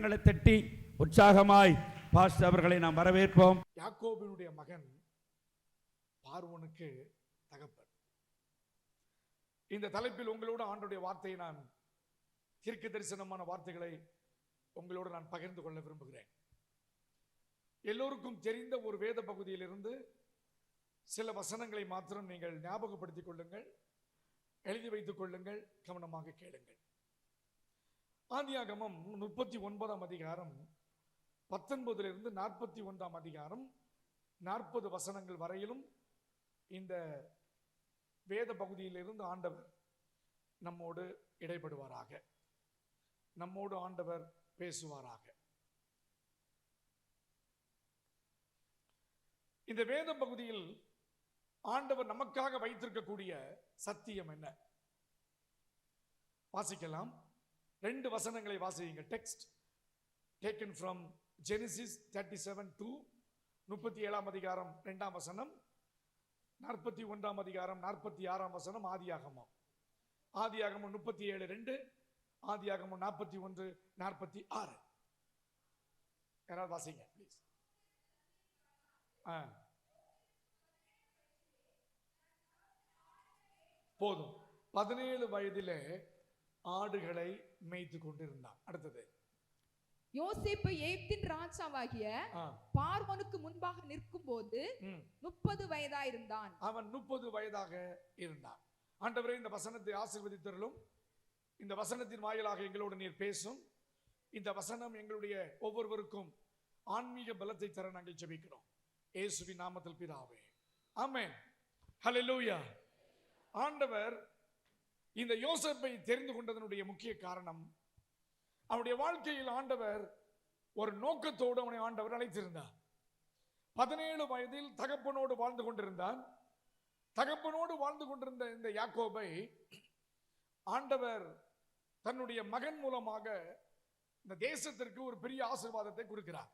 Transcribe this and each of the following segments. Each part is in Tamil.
கரங்களை தட்டி உற்சாகமாய் பாஸ்டர் அவர்களை நாம் வரவேற்போம். யாக்கோபினுடைய மகன் பார்வோனுக்கு தகப்பன். இந்த தலைப்பில் உங்களோடு ஆண்டவருடைய வார்த்தையை நான் தீர்க்க தரிசனமான வார்த்தைகளை உங்களோடு நான் பகிர்ந்து கொள்ள விரும்புகிறேன். எல்லோருக்கும் தெரிந்த ஒரு வேத பகுதியிலிருந்து சில வசனங்களை மாத்திரம் நீங்கள் ஞாபகப்படுத்திக் கொள்ளுங்கள், எழுதி வைத்துக் கொள்ளுங்கள், கவனமாக கேளுங்கள். ஆதியாகமம் 39ஆம் அதிகாரம் 19 41ஆம் அதிகாரம் 40 வசனங்கள் வரையிலும் இந்த வேத பகுதியிலிருந்து ஆண்டவர் நம்மோடு இடைபடுவாராக, நம்மோடு ஆண்டவர் பேசுவாராக. இந்த வேத பகுதியில் ஆண்டவர் நமக்காக வைத்திருக்கக்கூடிய சத்தியம் என்ன? வாசிக்கலாம். 2 வசனங்களை வாசியுங்கள். டெக்ஸ்ட் taken from Genesis 37 37ஆம் அதிகாரம் 2ஆம் வசனம், 41ஆம் அதிகாரம் 46ஆம் வசனம். ஆதியாகமம் 37:2, ஆதியாகமம் 41:46. யாராவது வாசிங்க ப்ளீஸ். போதும். 17 வயதிலே ஆடுகளை மேய்த்து கொண்டிருந்தான். அடுத்தது, யோசேப்பு எகிப்தின் ராஜாவாகிய பார்வோனுக்கு முன்பாக நிற்கும் போது 30 வயதாயிருந்தான். அவன் 30 வயதாக இருந்தான். ஆண்டவரே, இந்த வசனத்தை ஆசீர்வதித்தருளும். இந்த வசனத்தின் வாயிலாக எங்களோடு நீர் பேசும். இந்த வசனம் எங்களுடைய ஒவ்வொருவருக்கும் ஆன்மீக பலத்தை தர நாங்கள் ஜெபிக்கிறோம். இயேசுவின் நாமத்தில் பிதாவே, ஆமென். ஹல்லேலூயா. ஆண்டவர் இந்த யோசேப்பை தெரிந்து கொண்டதனுடைய முக்கிய காரணம், அவனுடைய வாழ்க்கையில் ஆண்டவர் ஒரு நோக்கத்தோடு அவனை ஆண்டவர் அழைத்திருந்தார். 17 வயதில் தகப்பனோடு வாழ்ந்து கொண்டிருந்தான். தகப்பனோடு வாழ்ந்து கொண்டிருந்த இந்த யாக்கோபை ஆண்டவர் தன்னுடைய மகன் மூலமாக இந்த தேசத்திற்கு ஒரு பெரிய ஆசீர்வாதத்தை கொடுக்கிறார்.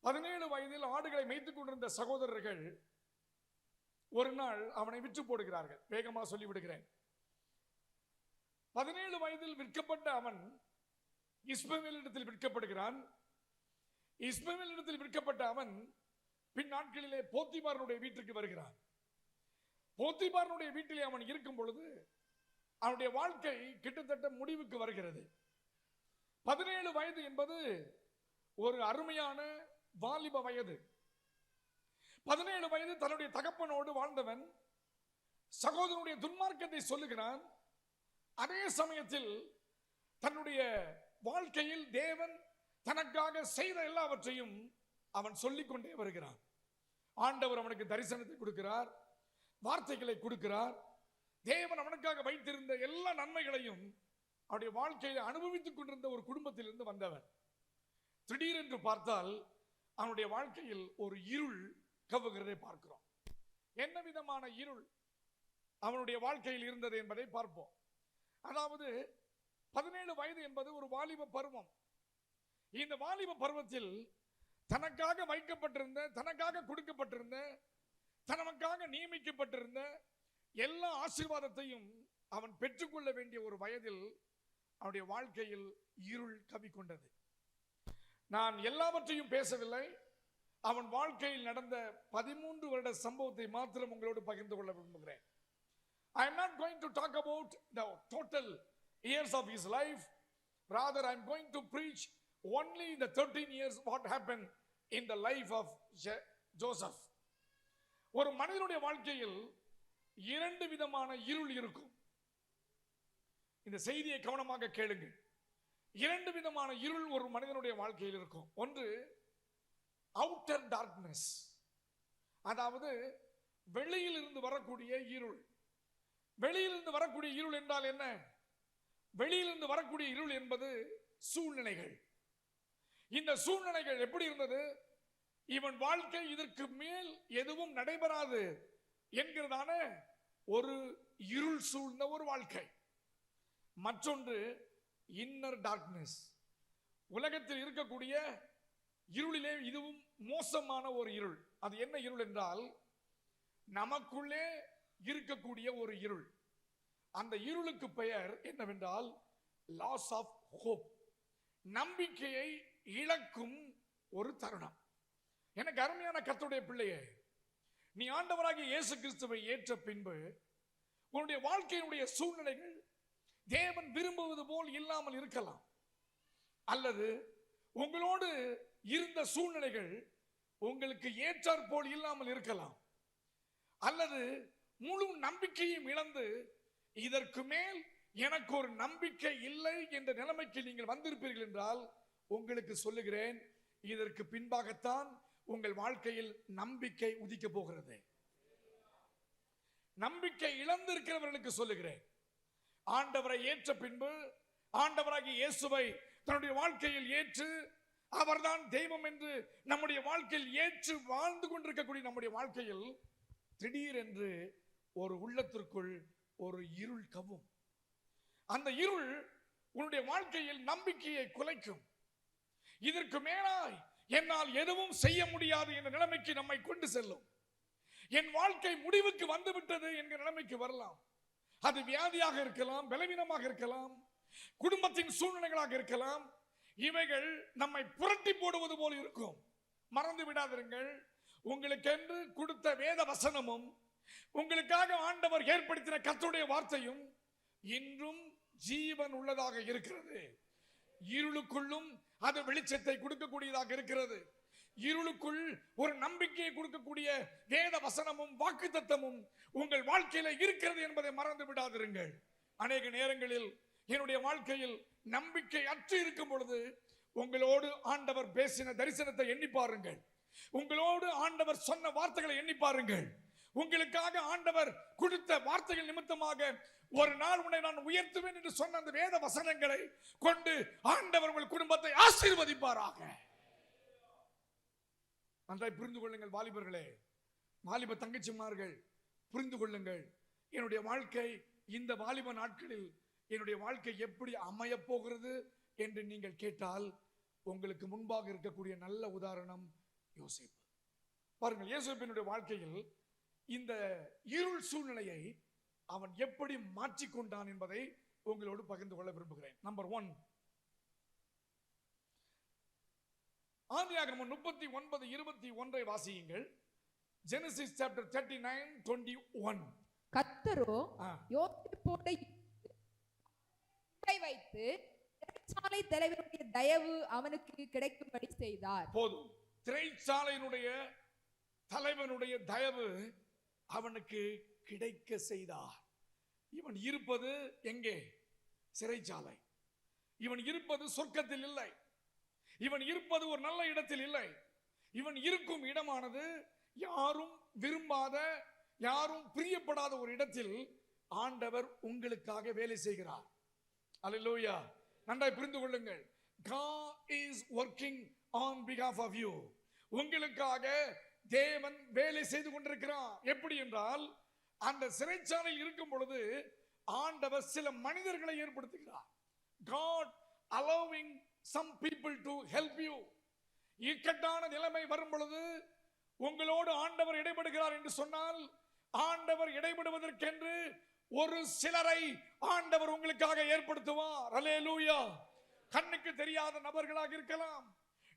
17 வயதில் ஆடுகளை மேய்த்துக் கொண்டிருந்த சகோதரர்கள் ஒரு நாள் அவனை விற்று போடுகிறார்கள். வேகமாக சொல்லிவிடுகிறேன். 17 வயதில் விற்கப்பட்ட அவன் இஸ்மவேலிடத்தில் விற்கப்படுகிறான். இஸ்மவேலிடத்தில் விற்கப்பட்ட அவன் பின் நாட்களிலே போத்திபாரனுடைய வீட்டுக்கு வருகிறான். போத்திபாரனுடைய வீட்டிலே அவன் இருக்கும் பொழுது அவனுடைய வாழ்க்கை கிட்டத்தட்ட முடிவுக்கு வருகிறது. 17 வயது என்பது ஒரு அருமையான வாலிப வயது. 17 வயது தன்னுடைய தகப்பனோடு வாழ்ந்தவன் சகோதரனுடைய துன்மார்க்கத்தை சொல்லுகிறான். அதே சமயத்தில் தன்னுடைய வாழ்க்கையில் தேவன் தனக்காக செய்த எல்லாவற்றையும் அவன் சொல்லிக்கொண்டே வருகிறான். ஆண்டவர் அவனுக்கு தரிசனத்தை கொடுக்கிறார், வார்த்தைகளை கொடுக்கிறார். தேவன் அவனுக்காக வைத்திருந்த எல்லா நன்மைகளையும் அவனுடைய வாழ்க்கையில் அனுபவித்துக் கொண்டிருந்த ஒரு குடும்பத்திலிருந்து வந்தவன். திடீரென்று பார்த்தால் அவனுடைய வாழ்க்கையில் ஒரு இருள் கவுகிறதை பார்க்கிறோம். என்ன விதமான இருள் அவனுடைய வாழ்க்கையில் இருந்தது என்பதை பார்ப்போம். அதாவது 17 வயது என்பது ஒரு வாலிப பருவம். இந்த வாலிப பருவத்தில் தனக்காக வைக்கப்பட்டிருந்த, தனக்காக கொடுக்கப்பட்டிருந்த, தனக்காக நியமிக்கப்பட்டிருந்த எல்லா ஆசீர்வாதத்தையும் அவன் பெற்றுக்கொள்ள வேண்டிய ஒரு வயதில் அவனுடைய வாழ்க்கையில் இருள் கவிக்கொண்டது. நான் எல்லாவற்றையும் பேசவில்லை. அவன் வாழ்க்கையில் நடந்த 13 வருட சம்பவத்தை மாத்திரம் உங்களோடு பகிர்ந்து கொள்ள விரும்புகிறேன். I am not going to talk about the total years of his life. Rather, I am going to preach only the 13 years what happened in the life of Joseph. ஒரு மனிதனுடைய வாழ்க்கையில் 2 விதமான இருள் இருக்கும். இந்த செய்தியை கவனமாக கேளுங்கள். 2 விதமான இருள் ஒரு மனிதனுடைய வாழ்க்கையில் இருக்கும். ஒன்று அவுட்டர் டார்க்னஸ், அதாவது வெளியில் இருந்து வரக்கூடிய இருள். வெளியிலிருந்து வரக்கூடிய இருள் என்றால் என்ன? வெளியிலிருந்து வரக்கூடிய இருள் என்பது சூழ்நிலைகள். இந்த சூழ்நிலைகள் எப்படி இருந்தது? இவன் வாழ்க்கை இதற்கு மேல் எதுவும் நடைபெறாது என்கிறதான ஒரு இருள் சூழ்ந்த ஒரு வாழ்க்கை. மற்றொன்று இன்னர் டார்க்னஸ், உலகத்தில் இருக்கக்கூடிய இருளிலே இதுவும் மோசமான ஒரு இருள். அது என்ன இருள் என்றால் நமக்குள்ளே இருக்கக்கூடிய ஒரு இருள். அந்த இருளுக்கு பெயர் என்னவென்றால் லாஸ் ஆஃப் ஹோப். நம்பிக்கையை இழக்கும் ஒரு தருணம். எனக்கு அருமையான கர்த்தருடைய பிள்ளையே, நீ ஆண்டவராகிய இயேசு கிறிஸ்துவை ஏற்ற பின்பு உன்னுடைய வாழ்க்கையினுடைய சூழ்நிலைகள் தேவன் விரும்புவது போல் இல்லாமல் இருக்கலாம், அல்லது உங்களோடு இருந்த சூழ்நிலைகள் உங்களுக்கு ஏற்றாற் போல் இல்லாமல் இருக்கலாம், அல்லது முழு நம்பிக்கையும் இழந்து இதற்கு மேல் எனக்கு ஒரு நம்பிக்கை இல்லை என்ற நிலைமைக்கு நீங்கள் வந்திருப்பீர்கள் என்றால் உங்களுக்கு சொல்லுகிறேன், இதற்கு பின்பாகத்தான் உங்கள் வாழ்க்கையில் நம்பிக்கை உதிக்க போகிறது. நம்பிக்கை இழந்திருக்கிறவர்களுக்கு சொல்லுகிறேன், ஆண்டவரை ஏற்ற பின்பு ஆண்டவராகிய இயேசுவை தன்னுடைய வாழ்க்கையில் ஏற்று அவர்தான் தெய்வம் என்று நம்முடைய வாழ்க்கையில் ஏற்று வாழ்ந்து கொண்டிருக்கக்கூடிய நம்முடைய வாழ்க்கையில் திடீரென்று ஒரு உள்ளத்திற்குள் ஒரு இருள் கவ்வும். அந்த இருள் உன்னுடைய வாழ்க்கையில் நம்பிக்கையை குலைக்கும். இதற்கு மேலாய் என்னால் எதுவும் செய்ய முடியாது என்ற நிலைமைக்கு நம்மை கொண்டு செல்லும். என் வாழ்க்கை முடிவுக்கு வந்துவிட்டது என்கிற நிலைமைக்கு வரலாம். அது வியாதியாக இருக்கலாம், பலவீனமாக இருக்கலாம், குடும்பத்தின் சூழ்நிலைகளாக இருக்கலாம். இவைகள் நம்மை புரட்டி போடுவது போல் இருக்கும். மறந்து விடாதிருங்கள், உங்களுக்கென்று கொடுத்த வேத வசனமும் உங்களுக்காக ஆண்டவர் ஏற்படுத்தின கர்த்தருடைய வார்த்தையும் இன்றும் ஜீவன் உள்ளதாக இருக்கிறது. இருளுக்குள்ளும் அது வெளிச்சத்தை கொடுக்கக்கூடியதாக இருக்கிறது. இருளுக்குள் ஒரு நம்பிக்கையை கொடுக்கக்கூடிய வேத வசனமும் வாக்குத்தத்தமும் உங்கள் வாழ்க்கையில இருக்கிறது என்பதை மறந்து விடாதிருங்கள். அநேக நேரங்களில் என்னுடைய வாழ்க்கையில் நம்பிக்கை அற்று இருக்கும் பொழுது உங்களோடு ஆண்டவர் பேசின தரிசனத்தை எண்ணி பாருங்கள், உங்களோடு ஆண்டவர் சொன்ன வார்த்தைகளை எண்ணி பாருங்கள். உங்களுக்காக ஆண்டவர் கொடுத்த வார்த்தைகள் நிமித்தமாக ஒரு நாள் உன்னை நான் உயர்த்துவேன் என்று சொன்ன அந்த வேத வசனங்களை கொண்டு ஆண்டவர் உங்கள் குடும்பத்தை ஆசீர்வதிப்பாராக. நன்றாய் புரிந்து கொள்ளுங்கள் வாலிபர்களே, வாலிப தங்கச்சிமார்கள், புரிந்து கொள்ளுங்கள். என்னுடைய வாழ்க்கை இந்த வாலிப நாட்களில் என்னுடைய வாழ்க்கை எப்படி அமைய போகிறது என்று நீங்கள் கேட்டால் உங்களுக்கு முன்பாக இருக்கக்கூடிய நல்ல உதாரணம் யோசேப்பு. பாருங்கள், யோசேப்பினுடைய வாழ்க்கையில் இந்த இருள் சூழ்நிலையை அவன் எப்படி மாற்றிக்கொண்டான் என்பதை உங்களோடு பகிர்ந்து கொள்ள விரும்புகிறேன். நம்பர் 1, ஆதியாகமம் 39:21 வாசியுங்கள். Genesis chapter 39:21. கர்த்தரோ யோசேப்போடு வைத்து திரைச்சாலை தலைவனுடைய தயவு அவனுக்கு கிடைக்கும்படி செய்தார். போதும், திரைச்சாலையினுடைய தலைவனுடைய தயவு அவனுக்கு கிடைக்க செய்தார். இவன் இருப்பது எங்கே? சிறைச்சாலை. இவன் இருப்பது சொர்க்கத்தில் இல்லை. இவன் இருப்பது ஒரு நல்ல இடத்தில் இல்லை. இவன் இருக்கும் இடமானது யாரும் விரும்பாத, யாரும் பிரியப்படாத ஒரு இடத்தில் ஆண்டவர் உங்களுக்காக வேலை செய்கிறார். அல்லேலூயா. நன்றாய் புரிந்து கொள்ளுங்கள். God is working on behalf of you. உங்களுக்காக தேவன் வேலை செய்து கொண்டிருக்கிறார். எப்படி என்றால், அந்த சிறைச்சாலையில் இருக்கும் பொழுது ஆண்டவர் சில மனிதர்களை ஏற்படுத்துகிறார். God allowing some people to help you. இக்கட்டான நிலைமை வரும் பொழுது உங்களோடு ஆண்டவர் இடைபடுகிறார் என்று சொன்னால், ஆண்டவர் இடைபடுவதற்கென்று ஒரு சிலரை ஆண்டவர் உங்களுக்காக ஏற்படுத்துவார். அல்லேலூயா. கண்ணுக்கு தெரியாத நபர்களாக இருக்கலாம்,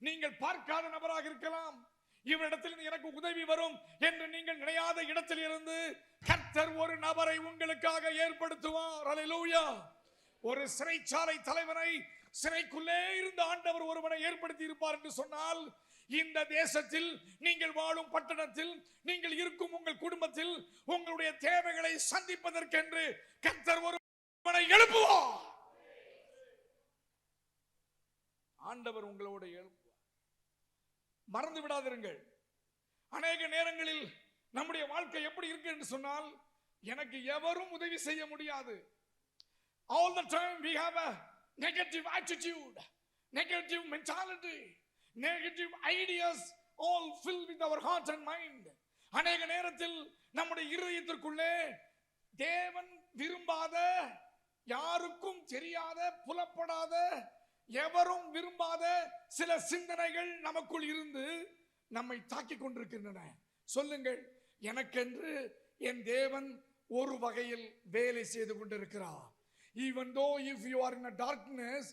நீங்கள் பார்க்காத நபராக இருக்கலாம். இவரிடத்தில் எனக்கு உதவி வரும் என்று நீங்கள் நினையாத இடத்தில் இருந்து கர்த்தர் ஒரு நபரை உங்களுக்காக ஏற்படுத்துவார். அல்லேலூயா. ஒரு சிறைச்சாலை தலைவனை சிறைக்குள்ளே இருந்த ஆண்டவர் ஒருவனை ஏற்படுத்தி இருப்பார் என்று சொன்னால், இந்த தேசத்தில் நீங்கள் வாழும் பட்டணத்தில் நீங்கள் இருக்கும் உங்கள் குடும்பத்தில் உங்களுடைய தேவைகளை சந்திப்பதற்கென்று கர்த்தர் ஒருவனை எழுப்புவார். ஆண்டவர் உங்களோடு எழுப்புவார். மறந்து விடாதிருங்கள். அநேக நேரங்களில் நம்முடைய வாழ்க்கை எப்படி இருக்கு என்று சொன்னால், எனக்கு எவரும் உதவி செய்ய முடியாது. All the time we have a negative attitude, negative mentality, negative ideas all filled with our heart and mind. அநேக நேரத்தில் நம்முடைய இருதயத்திற்குள்ளே தேவன் விரும்பாத, யாருக்கும் தெரியாத, புலப்படாத, எவரும் விரும்பாத சில சிந்தனைகள் நமக்குள் இருந்து நம்மை தாக்கிக் கொண்டிருக்கின்றன. சொல்லுங்கள், எனக்கென்று என் தேவன் ஒரு வகையில் வேலை செய்து கொண்டிருக்கிறார். Even though if you are in a darkness,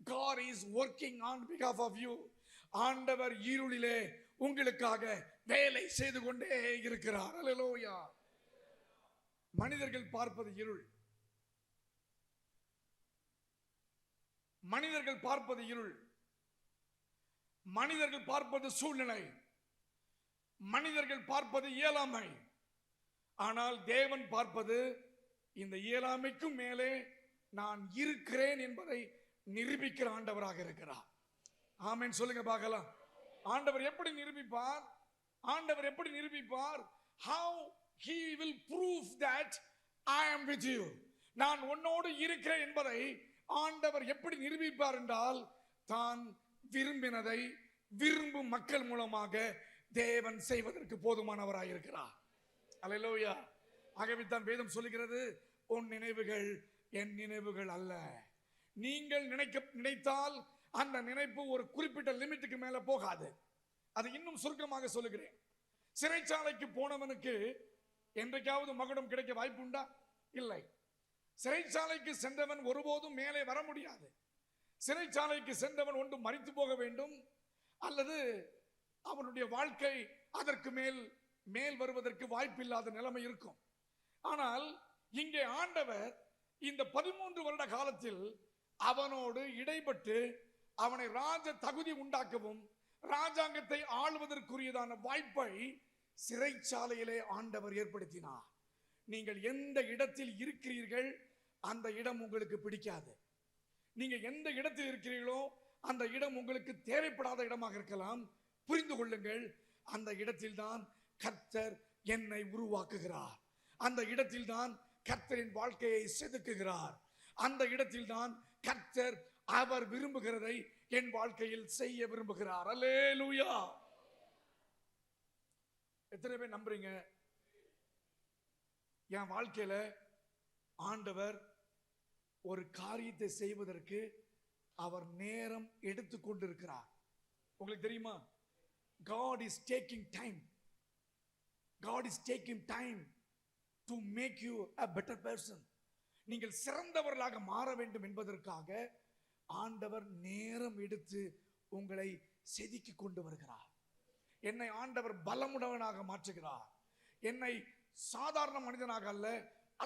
God is working on behalf of you. ஆண்டவர் இருளிலே உங்களுக்காக வேலை செய்து கொண்டே இருக்கிறார். அல்லேலூயா. மனிதர்கள் பார்ப்பது இருள், மனிதர்கள் பார்ப்பது இருள், மனிதர்கள் பார்ப்பது சூழ்நிலை, மனிதர்கள் பார்ப்பது இயலாமை. ஆனால் தேவன் பார்ப்பது இந்த இயலாமைக்கும் மேலே நான் இருக்கிறேன் என்பதை நிரூபிக்கிற ஆண்டவராக இருக்கிறார். ஆமென் சொல்லுங்க பார்க்கலாம். ஆண்டவர் எப்படி நிரூபிப்பார்? ஆண்டவர் எப்படி நிரூபிப்பார்? How he will prove that I am with you. நான் உன்னோடு இருக்கிறேன் என்பதை ஆண்டவர் எப்படி நிரூபிப்பார் என்றால், தான் விரும்பினதை விரும்பும் மக்கள் மூலமாக தேவன் செய்வதற்கு போதுமானவராக இருக்கிறார். அல்லேலூயா. ஆகவே தான் வேதம் சொல்லுகிறது, உன் நினைவுகள் என் நினைவுகள் அல்ல. நீங்கள் நினைத்தால் அந்த நினைப்பு ஒரு குறிப்பிட்ட லிமிட்டுக்கு மேல போகாது. அது இன்னும் சுருக்கமாக சொல்லுகிறேன். சிறைச்சாலைக்கு போனவனுக்கு என்றைக்காவது மகுடம் கிடைக்க வாய்ப்பு உண்டா? இல்லை. சிறைச்சாலைக்கு சென்றவன் ஒருபோதும் மேலே வர முடியாது. சிறைச்சாலைக்கு சென்றவன் ஒன்று மரித்து போக வேண்டும், அல்லது அவனுடைய வாழ்க்கை அதற்கு மேல் வருவதற்கு வாய்ப்பில்லாத நிலைமை இருக்கும். ஆனால் இங்கே ஆண்டவர் இந்த 13 வருட காலத்தில் அவனோடு இடைப்பட்டு அவனை ராஜ தகுதி உண்டாக்கவும் ராஜாங்கத்தை ஆளுவதற்குரியதான வாய்ப்பை சிறைச்சாலையிலே ஆண்டவர் ஏற்படுத்தினார். நீங்கள் எந்த இடத்தில் இருக்கிறீர்கள் அந்த இடம் உங்களுக்கு பிடிக்காது. நீங்க எந்த இடத்தில் இருக்கிறீர்களோ அந்த இடம் உங்களுக்கு தேவைப்படாத இடமாக இருக்கலாம். புரிந்து கொள்ளுங்கள், அந்த இடத்தில் தான் கர்த்தர் என்னை உருவாக்குகிறார். அந்த இடத்தில் தான் கர்த்தரின் வாழ்க்கையை செதுக்குகிறார். அந்த இடத்தில் தான் கர்த்தர் அவர் விரும்புகிறதை என் வாழ்க்கையில் செய்ய விரும்புகிறார். அல்லேலூயா. எத்தனை பேர் நம்புறீங்க என் வாழ்க்கையில ஆண்டவர் ஒரு காரியத்தை செய்வதற்கு அவர் நேரம் எடுத்துக்கொண்டிருக்கிறார்? உங்களுக்கு தெரியுமா, God is taking time. God is taking time to make you a better person. நீங்கள் சிறந்தவர்களாக மாற வேண்டும் என்பதற்காக ஆண்டவர் நேரம் எடுத்து உங்களை செதுக்கி கொண்டு வருகிறார். என்னை ஆண்டவர் பலமுடவனாக மாற்றுகிறார். என்னை சாதாரண மனிதனாக அல்ல,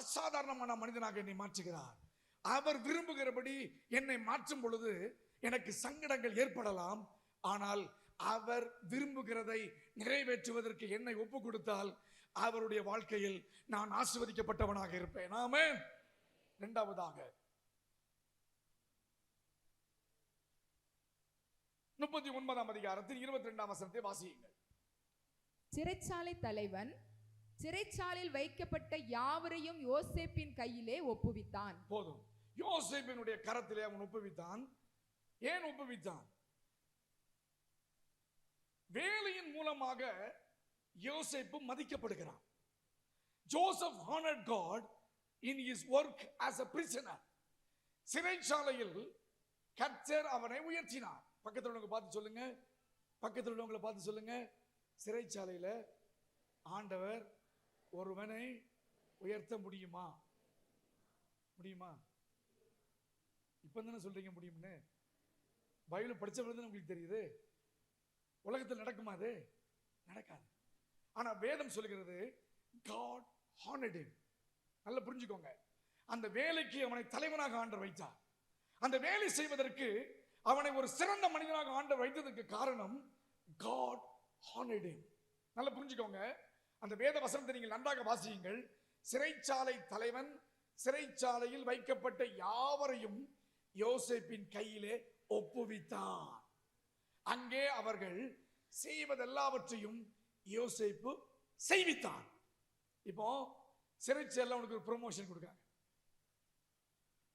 அசாதாரணமான மனிதனாக என்னை மாற்றுகிறார். அவர் விரும்புகிறபடி என்னை மாற்றும் பொழுது எனக்கு சங்கடங்கள் ஏற்படலாம். ஆனால் அவர் விரும்புகிறதை நிறைவேற்றுவதற்கு என்னை ஒப்பு கொடுத்தால் அவருடைய வாழ்க்கையில் நான் ஆசீர்வதிக்கப்பட்டவனாக இருப்பேன். ஆமென். இரண்டாவதாக 39ஆம் அதிகாரத்தில் 22ஆம் வசனத்தை வாசியுங்கள். சிறைச்சாலை தலைவன் சிறைச்சாலையில் வைக்கப்பட்ட யாவரையும் யோசேப்பின் கையிலே ஒப்புவித்தான். போதும். யோசேப்பினுடைய கரத்திலே அவன் ஒப்புவித்தான். ஏன் ஒப்புவித்தான்? வேலையின் மூலமாக யோசேப்பு மதிக்கப்படுகிறான். Joseph honored God in his work as a prisoner. சிறைச்சாலையில் கர்த்தர் அவனை உயர்த்தினார். பக்கத்தில் உள்ளவங்க பார்த்து சொல்லுங்க, பக்கத்தில் உள்ளவங்களை பார்த்து சொல்லுங்க, சிறைச்சாலையில் ஆண்டவர் ஒருவனை உயர்த்த முடியுமா? முடியுமா? இப்ப தானே சொல்றீங்க முடியும்னு. பைபிள் படிச்ச பிறகு உங்களுக்கு தெரியுது. உலகத்தில் நடக்குமா? அது நடக்காது. ஆனா வேதம் சொல்லுகிறது God honored him. நல்லா புரிஞ்சுக்கோங்க. அந்த வேலைக்கு அவனை தலைவனாக ஆண்டவர் வைத்தார். அந்த வேலை செய்வதற்கு அவனை ஒரு சிறந்த மனிதனாக ஆண்டவர் வைத்ததற்கு காரணம் God honored him. நல்லா புரிஞ்சுக்கோங்க. அந்த வேத வசனத்தை நீங்கள் நன்றாக வாசியுங்கள். சிறைச்சாலை தலைவன் சிறைச்சாலையில் வைக்கப்பட்ட யாவரையும் யோசேப்பின் கையிலே ஒப்புவித்தார். அங்கே அவர்கள் செய்வதெல்லாவற்றையும் யோசேப்பு செய்வித்தான். இப்போ சிறைச்சாலையில் அவனுக்கு ஒரு ப்ரமோஷன் கொடுக்காங்க.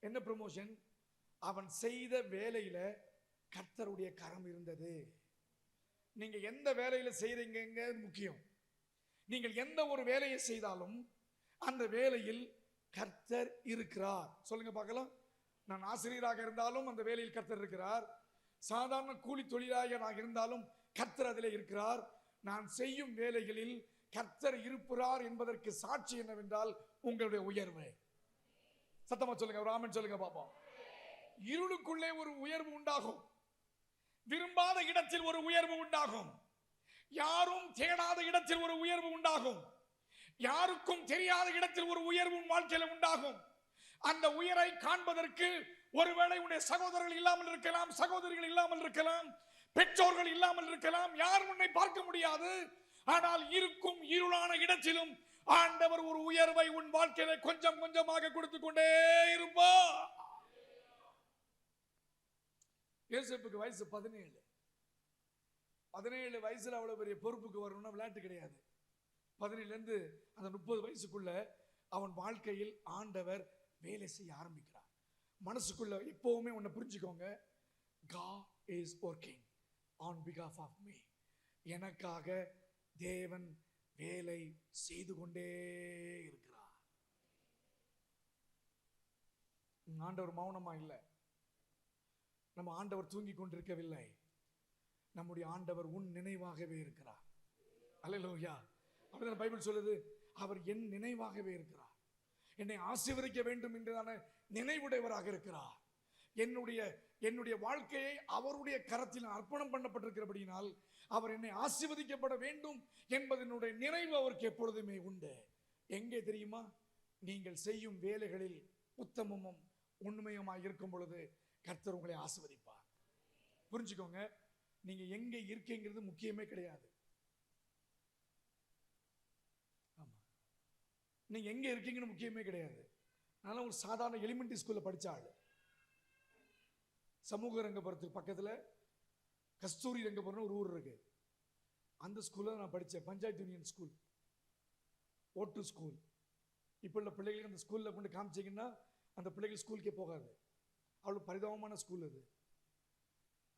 என்ன ப்ரமோஷன்? அவன் செய்த வேலையில கர்த்தருடைய கரம் இருந்தது. நீங்க எந்த வேலையில செய்றீங்க முக்கியம். நீங்கள் எந்த ஒரு வேலையை செய்தாலும் அந்த வேலையில் கர்த்தர் இருக்கிறார். சொல்லுங்க பார்க்கலாம். நான் ஆசிரியராக இருந்தாலும் அந்த வேலையில் கர்த்தர் இருக்கிறார். சாதாரண கூலி தொழிலாக நான் இருந்தாலும் கர்த்தர் அதிலே இருக்கிறார். நான் செய்யும் வேலைகளில் கர்த்தர் இருப்பார் என்பதற்கு சாட்சி என்னவென்றால் உங்களுடைய உயர்வு. சத்தமா சொல்லுங்க, ஒரு ஆமென் சொல்லுங்க பாப்போம். இருளுக்குள்ளே ஒரு உயர்வு உண்டாகும். விரும்பாத இடத்தில் ஒரு உயர்வு உண்டாகும். யாரும் தேடாத இடத்தில் ஒரு உயர்வு உண்டாகும். யாருக்கும் தெரியாத இடத்தில் ஒரு உயர்வு வாழ்க்கையில உண்டாகும். அந்த உயரை காண்பதற்கு ஒருவேளை உன்னுடைய சகோதரர்கள் இல்லாமல் இருக்கலாம், சகோதரிகள் இல்லாமல் இருக்கலாம், பெற்றோர்கள் இல்லாமல் இருக்கலாம், யாரும் உன்னை பார்க்க முடியாது. ஆனால் இருக்கும் இருளான இடத்திலும் ஆண்டவர் ஒரு உயர்வை உன் வாழ்க்கையில கொஞ்சம் கொஞ்சமாக கொடுத்து கொண்டே இருப்பார். யோசேப்புக்கு வயசு 17 வயசுல அவ்வளவு பெரிய பொறுப்புக்கு வரணும்னா விளையாட்டு கிடையாது. 17 இருந்து அந்த 30 வயசுக்குள்ள அவன் வாழ்க்கையில் ஆண்டவர் வேலை செய்ய ஆரம்பிக்கிறார். மனசுக்குள்ள எப்பவுமே ஒன்னு புரிஞ்சுக்கோங்க, God is working on behalf of me. எனக்காக தேவன் வேலை செய்து கொண்டே இருக்கிறார். ஆண்டவர் மௌனமா இல்லை. நம்ம ஆண்டவர் தூங்கி கொண்டிருக்கவில்லை. நம்முடைய ஆண்டவர் உன் நினைவாகவே இருக்கிறார். அல்லேலூயா. அப்படிதான் பைபிள் சொல்லுது, அவர் என் நினைவாகவே இருக்கிறார். என்னை ஆசீர்வதிக்க வேண்டும் என்றதான நினைவுடையவராக இருக்கிறார். என்னுடைய வாழ்க்கையை அவருடைய கரத்தில் அர்ப்பணம் பண்ணப்பட்டிருக்கிறபடியினால் அவர் என்னை ஆசீர்வதிக்கப்பட வேண்டும் என்பதனுடைய நினைவு அவருக்கு எப்பொழுதுமே உண்டு. எங்கே தெரியுமா? நீங்கள் செய்யும் வேலைகளில் உத்தமமும் உண்மையுமாய் இருக்கும் பொழுது கர்த்தர் உங்களை ஆசீர்வதிப்பார். புரிஞ்சுக்கோங்க, நீங்க எங்க இருக்கீங்கிறது முக்கியமே கிடையாது. ஆமா, நீங்க எங்க இருக்கீங்கன்னு முக்கியமே கிடையாது. அதனால ஒரு சாதாரண எலிமெண்டரி ஸ்கூல்ல படிச்ச ஆளு, சமூக ரங்கபுரத்துக்கு பக்கத்துல கஸ்தூரி ரங்கபுரம் ஒரு ஊர் இருக்கு. அந்த ஸ்கூல்ல நான் படித்தேன். பஞ்சாயத்து யூனியன் ஸ்கூல், ஓட்டு ஸ்கூல். இப்போ உள்ள பிள்ளைகளுக்கு அந்த ஸ்கூல்ல கொண்டு காமிச்சிங்கன்னா அந்த பிள்ளைகள் ஸ்கூலுக்கே போகாது. அவ்வளோ பரிதாபமான ஸ்கூல் அது.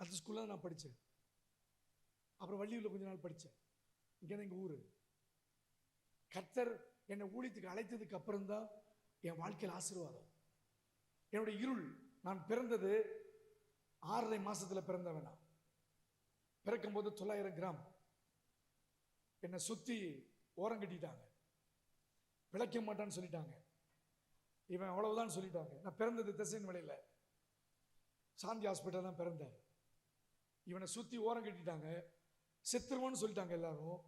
அந்த ஸ்கூல்ல நான் படித்தேன். அப்புறம் வள்ளியூரில் கொஞ்ச நாள் படித்தேன். இங்கே தான் எங்கள் ஊர். கர்த்தர் என்னை ஊழியத்துக்கு அழைத்ததுக்கு அப்புறம் தான் என் வாழ்க்கையில் ஆசீர்வாதம். என்னுடைய இருள், நான் பிறந்தது 6.5 மாசத்துல பிறந்தவனா. பிறக்கும்போது 900 கிராம் என்னை சுற்றி ஓரம் கட்டிட்டாங்க. பிழைக்க மாட்டான்னு சொல்லிட்டாங்க. இவன் அவ்வளவுதான் சொல்லிட்டாங்க. நான் பிறந்தது திசையின் வழியில் சாந்தி ஹாஸ்பிட்டல் தான் பிறந்தேன். இவனை சுற்றி ஓரம் கட்டிட்டாங்க. செத்துருவான்னு சொல்லிட்டாங்க எல்லாரும்.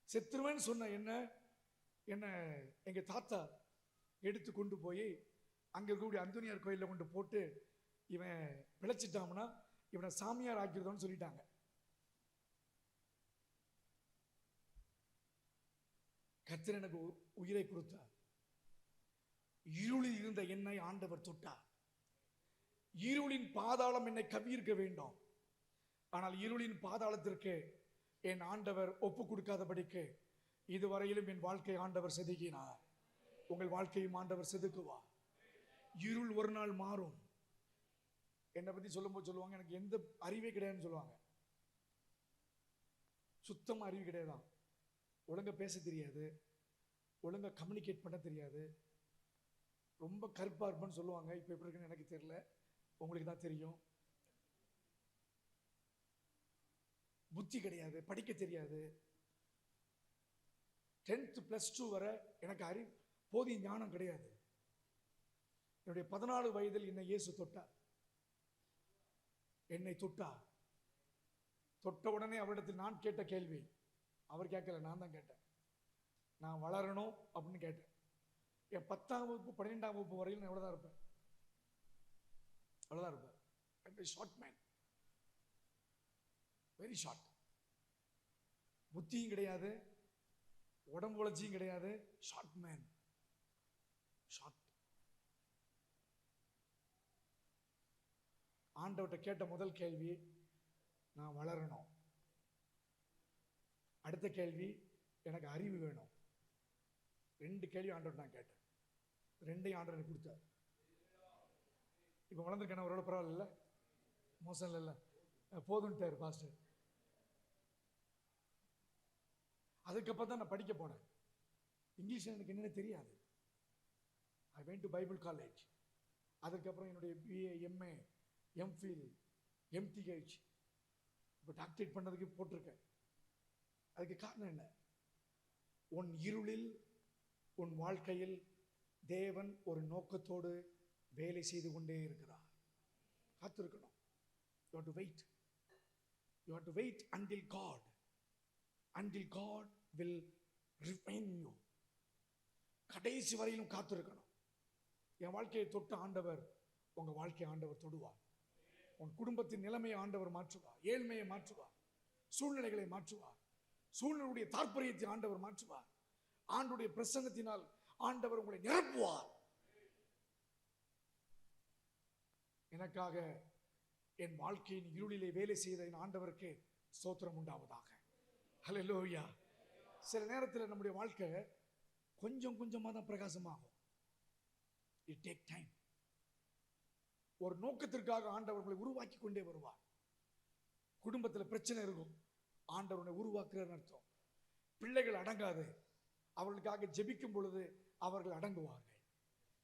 செத்துருவேன்னு சொன்ன என்ன எங்கள் தாத்தா எடுத்து கொண்டு போய் அங்கே இருக்கக்கூடிய அந்தோனியார் கோயிலில் கொண்டு போட்டு இவன் பிழைச்சிட்டான்னா இவனை சாமியார் ஆக்கிடுதோன்னு சொல்லிட்டாங்க. கர்த்தர் எனக்கு உயிரை கொடுத்தார். இருளில் இருந்த என்னை ஆண்டவர் தொட்டார். இருளின் பாதாளம் என்னை கவ்வியிருக்க வேண்டும். ஆனால் இருளின் பாதாளத்திற்கு என் ஆண்டவர் ஒப்பு கொடுக்காதபடிக்கு இதுவரையிலும் என் வாழ்க்கை ஆண்டவர் செதுக்கினார். உங்கள் வாழ்க்கையும் ஆண்டவர் செதுக்குவார். இருள் ஒரு நாள் மாறும். என்னை பத்தி சொல்லும்போது சொல்லுவாங்க, எனக்கு எந்த அறிவே கிடையாதுன்னு சொல்லுவாங்க. சுத்தமா அறிவு கிடையாதான். ஒழுங்கா பேச தெரியாது, ஒழுங்கா கம்யூனிகேட் பண்ண தெரியாது, ரொம்ப கருப்பா இருப்பேன்னு சொல்லுவாங்க. இப்போ எப்படி இருக்குன்னு எனக்கு தெரியல, உங்களுக்கு தான் தெரியும். புத்தி கிடையாது, படிக்க தெரியாது. 10th +2 வரை எனக்கு அறிவு போதிய ஞானம் கிடையாது. என்னுடைய 14 வயதில் என்னை இயேசு தொட்டார். என்னை தொட்டார். தொட்ட உடனே அவரிடத்தில் நான் கேட்ட கேள்வி, அவர் கேட்கல, நான் தான் கேட்டேன். நான் வளரணும் அப்படின்னு கேட்டேன். என் 10ஆம் வகுப்பு 12ஆம் வகுப்பு வரையில் நான் எவ்வளவுதான் இருப்பேன். Short man, very short. புத்தியும் கிடையாது, உடம்பு வளர்ச்சியும் கிடையாது. Short man, short. ஆண்டவர்கிட்ட கேட்ட முதல் கேள்வி, நான் வளரணும். அடுத்த கேள்வி, எனக்கு அறிவு வேணும். 2 கேள்வி ஆண்டவர்கிட்ட நான் கேட்டேன். 2ஐயும் ஆண்டவர் எனக்கு கொடுத்தார். இப்போ வளர்ந்துருக்கேன், அவரோட பரவாயில்ல, மோசம் இல்லை, போதுன்ட்டார் பாஸ்டர். அதுக்கப்புறம் தான் நான் படிக்க போனேன். இங்கிலீஷ் எனக்கு என்னன்னு தெரியாது. I went to Bible college. அதுக்கப்புறம் என்னுடைய BA, MA, MPhil, MTH, இப்போ டாக்டரேட் பண்ணதுக்கு போட்டிருக்கேன். அதுக்கு காரணம் என்ன? உன் இருளில், உன் வாழ்க்கையில் தேவன் ஒரு நோக்கத்தோடு வேலை செய்து கொண்டே இருக்கிறார். காத்திருக்கணும். You have to wait. You have to wait until God will refine you. கடைசி வரையிலும் காத்திருக்கணும். என் வாழ்க்கையை தொட்ட ஆண்டவர் உங்க வாழ்க்கையை ஆண்டவர் தொடுவார். உன் குடும்பத்தின் நிலைமையை ஆண்டவர் மாற்றுவார். ஏழ்மையை மாற்றுவார். சூழ்நிலைகளை மாற்றுவார். சூழ்நிலையுடைய தாற்பயத்தை ஆண்டவர் மாற்றுவார். ஆண்டுடைய பிரசங்கத்தினால் ஆண்டவர் உங்களை நிரப்புவார். எனக்காக என் வாழ்க்கையின் இருளிலே வேலை செய்த என் ஆண்டவருக்கு ஸ்தோத்திரம் உண்டாவதாக. ஹல்லேலூயா. சில நேரத்தில் நம்முடைய வாழ்க்கை கொஞ்சம் கொஞ்சமாக தான் பிரகாசமாகும். It take time. ஒரு நோக்கத்திற்காக ஆண்டவர் உங்களை உருவாக்கி கொண்டே வருவார். குடும்பத்தில் பிரச்சனை இருக்கும், ஆண்டவரை உருவாக்குறார் அர்த்தம். பிள்ளைகள் அடங்காது, அவர்களுக்காக ஜெபிக்கும் பொழுது அவர்கள் அடங்குவார்கள்.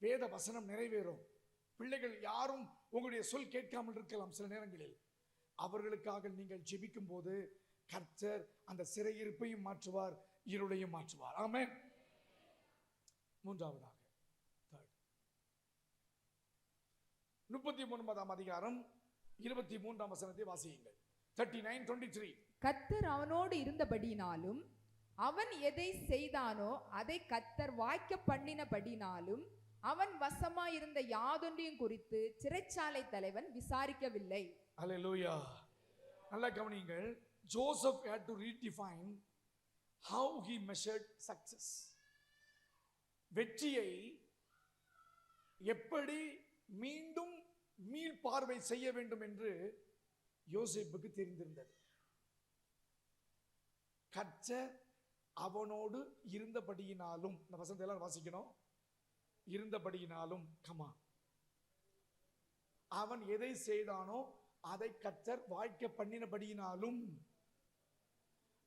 வேத வசனம் நிறைவேறும். பிள்ளைகள் யாரும் உங்களுடைய சொல் கேட்காமல் இருக்கலாம். சில நேரங்களில் அவர்களுக்காக நீங்கள் ஜெபிக்கும் போது கர்த்தர் அந்த சிறையிருப்பையும் மாற்றுவார், இருளையும் மாற்றுவார். ஆமென். மூன்றாவதாக 33ஆம் அதிகாரம் 23ஆம் வசனத்தை வாசியுங்கள். 39:23. கர்த்தர் அவனோடு இருந்தபடினாலும் அவன் எதை செய்தானோ அதை கர்த்தர் வாய்க்க பண்ணினபடினாலும் அவன் வசமாயிருந்த யாதொன்றையும் குறித்து சிறைச்சாலை தலைவன் விசாரிக்கவில்லை. ஹல்லேலூயா. நல்லா கவனியுங்கள். Joseph had to redefine how he measured success. வெற்றியை எப்படி மீண்டும் மீள்பார்வை செய்ய வேண்டும் என்று யோசேப்புக்கு தெரிந்திருந்தது. கர்த்தர் அவனோடு இருந்தபடியினாலும், இந்த வசனத்தை எல்லாம் வாசிக்கணும். இருந்தபடியினாலும், கமா, அவன் எதை செய்தானோ அதை கர்த்தர் வாய்க்க பண்ணினபடியினாலும்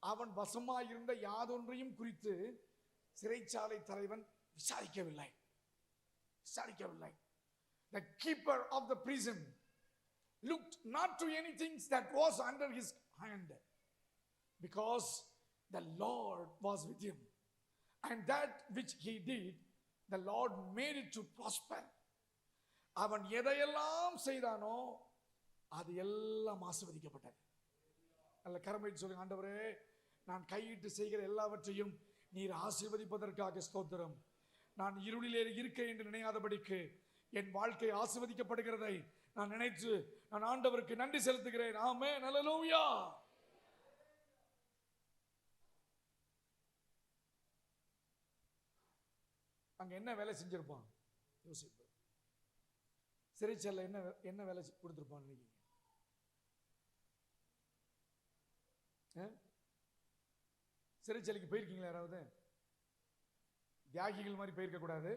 அவன் வசமாயிருந்த யாதொன்றையும் குறித்து சிறைச்சாலை தலைவன் விசாரிக்கவில்லை. The keeper of the prison looked not to anything that was under his hand, because the Lord was with him, and that which he did, the Lord made it to prosper. அவன் எதையெல்லாம் செய்தானோ அது எல்லாம் ஆசீர்வதிக்கப்பட்டது. நல்ல கரமைட்டு சொல்லுங்க, ஆண்டவரே நான் கையிட்டு செய்கிற எல்லாவற்றையும் நீர் ஆசீர்வதிப்பதற்காக ஸ்தோத்திரம். நான் இருளிலே இருக்கேன் என்று நினையாதபடிக்கு என் வாழ்க்கை ஆசீர்வதிக்கப்படுகிறதை நான் நினைத்து நான் ஆண்டவருக்கு நன்றி செலுத்துகிறேன். ஆமென். ஹல்லேலூயா. அங்க என்ன வேலை செஞ்சிருப்பான் யோசிப்பு? சிறைச்சாலையில் என்ன வேலை கொடுத்திருப்பான் நினைக்கிறீங்க? சிறைச்சாலைக்கு போயிருக்கீங்களா யாராவது? தியாகிகள் மாதிரி போயிருக்க கூடாது.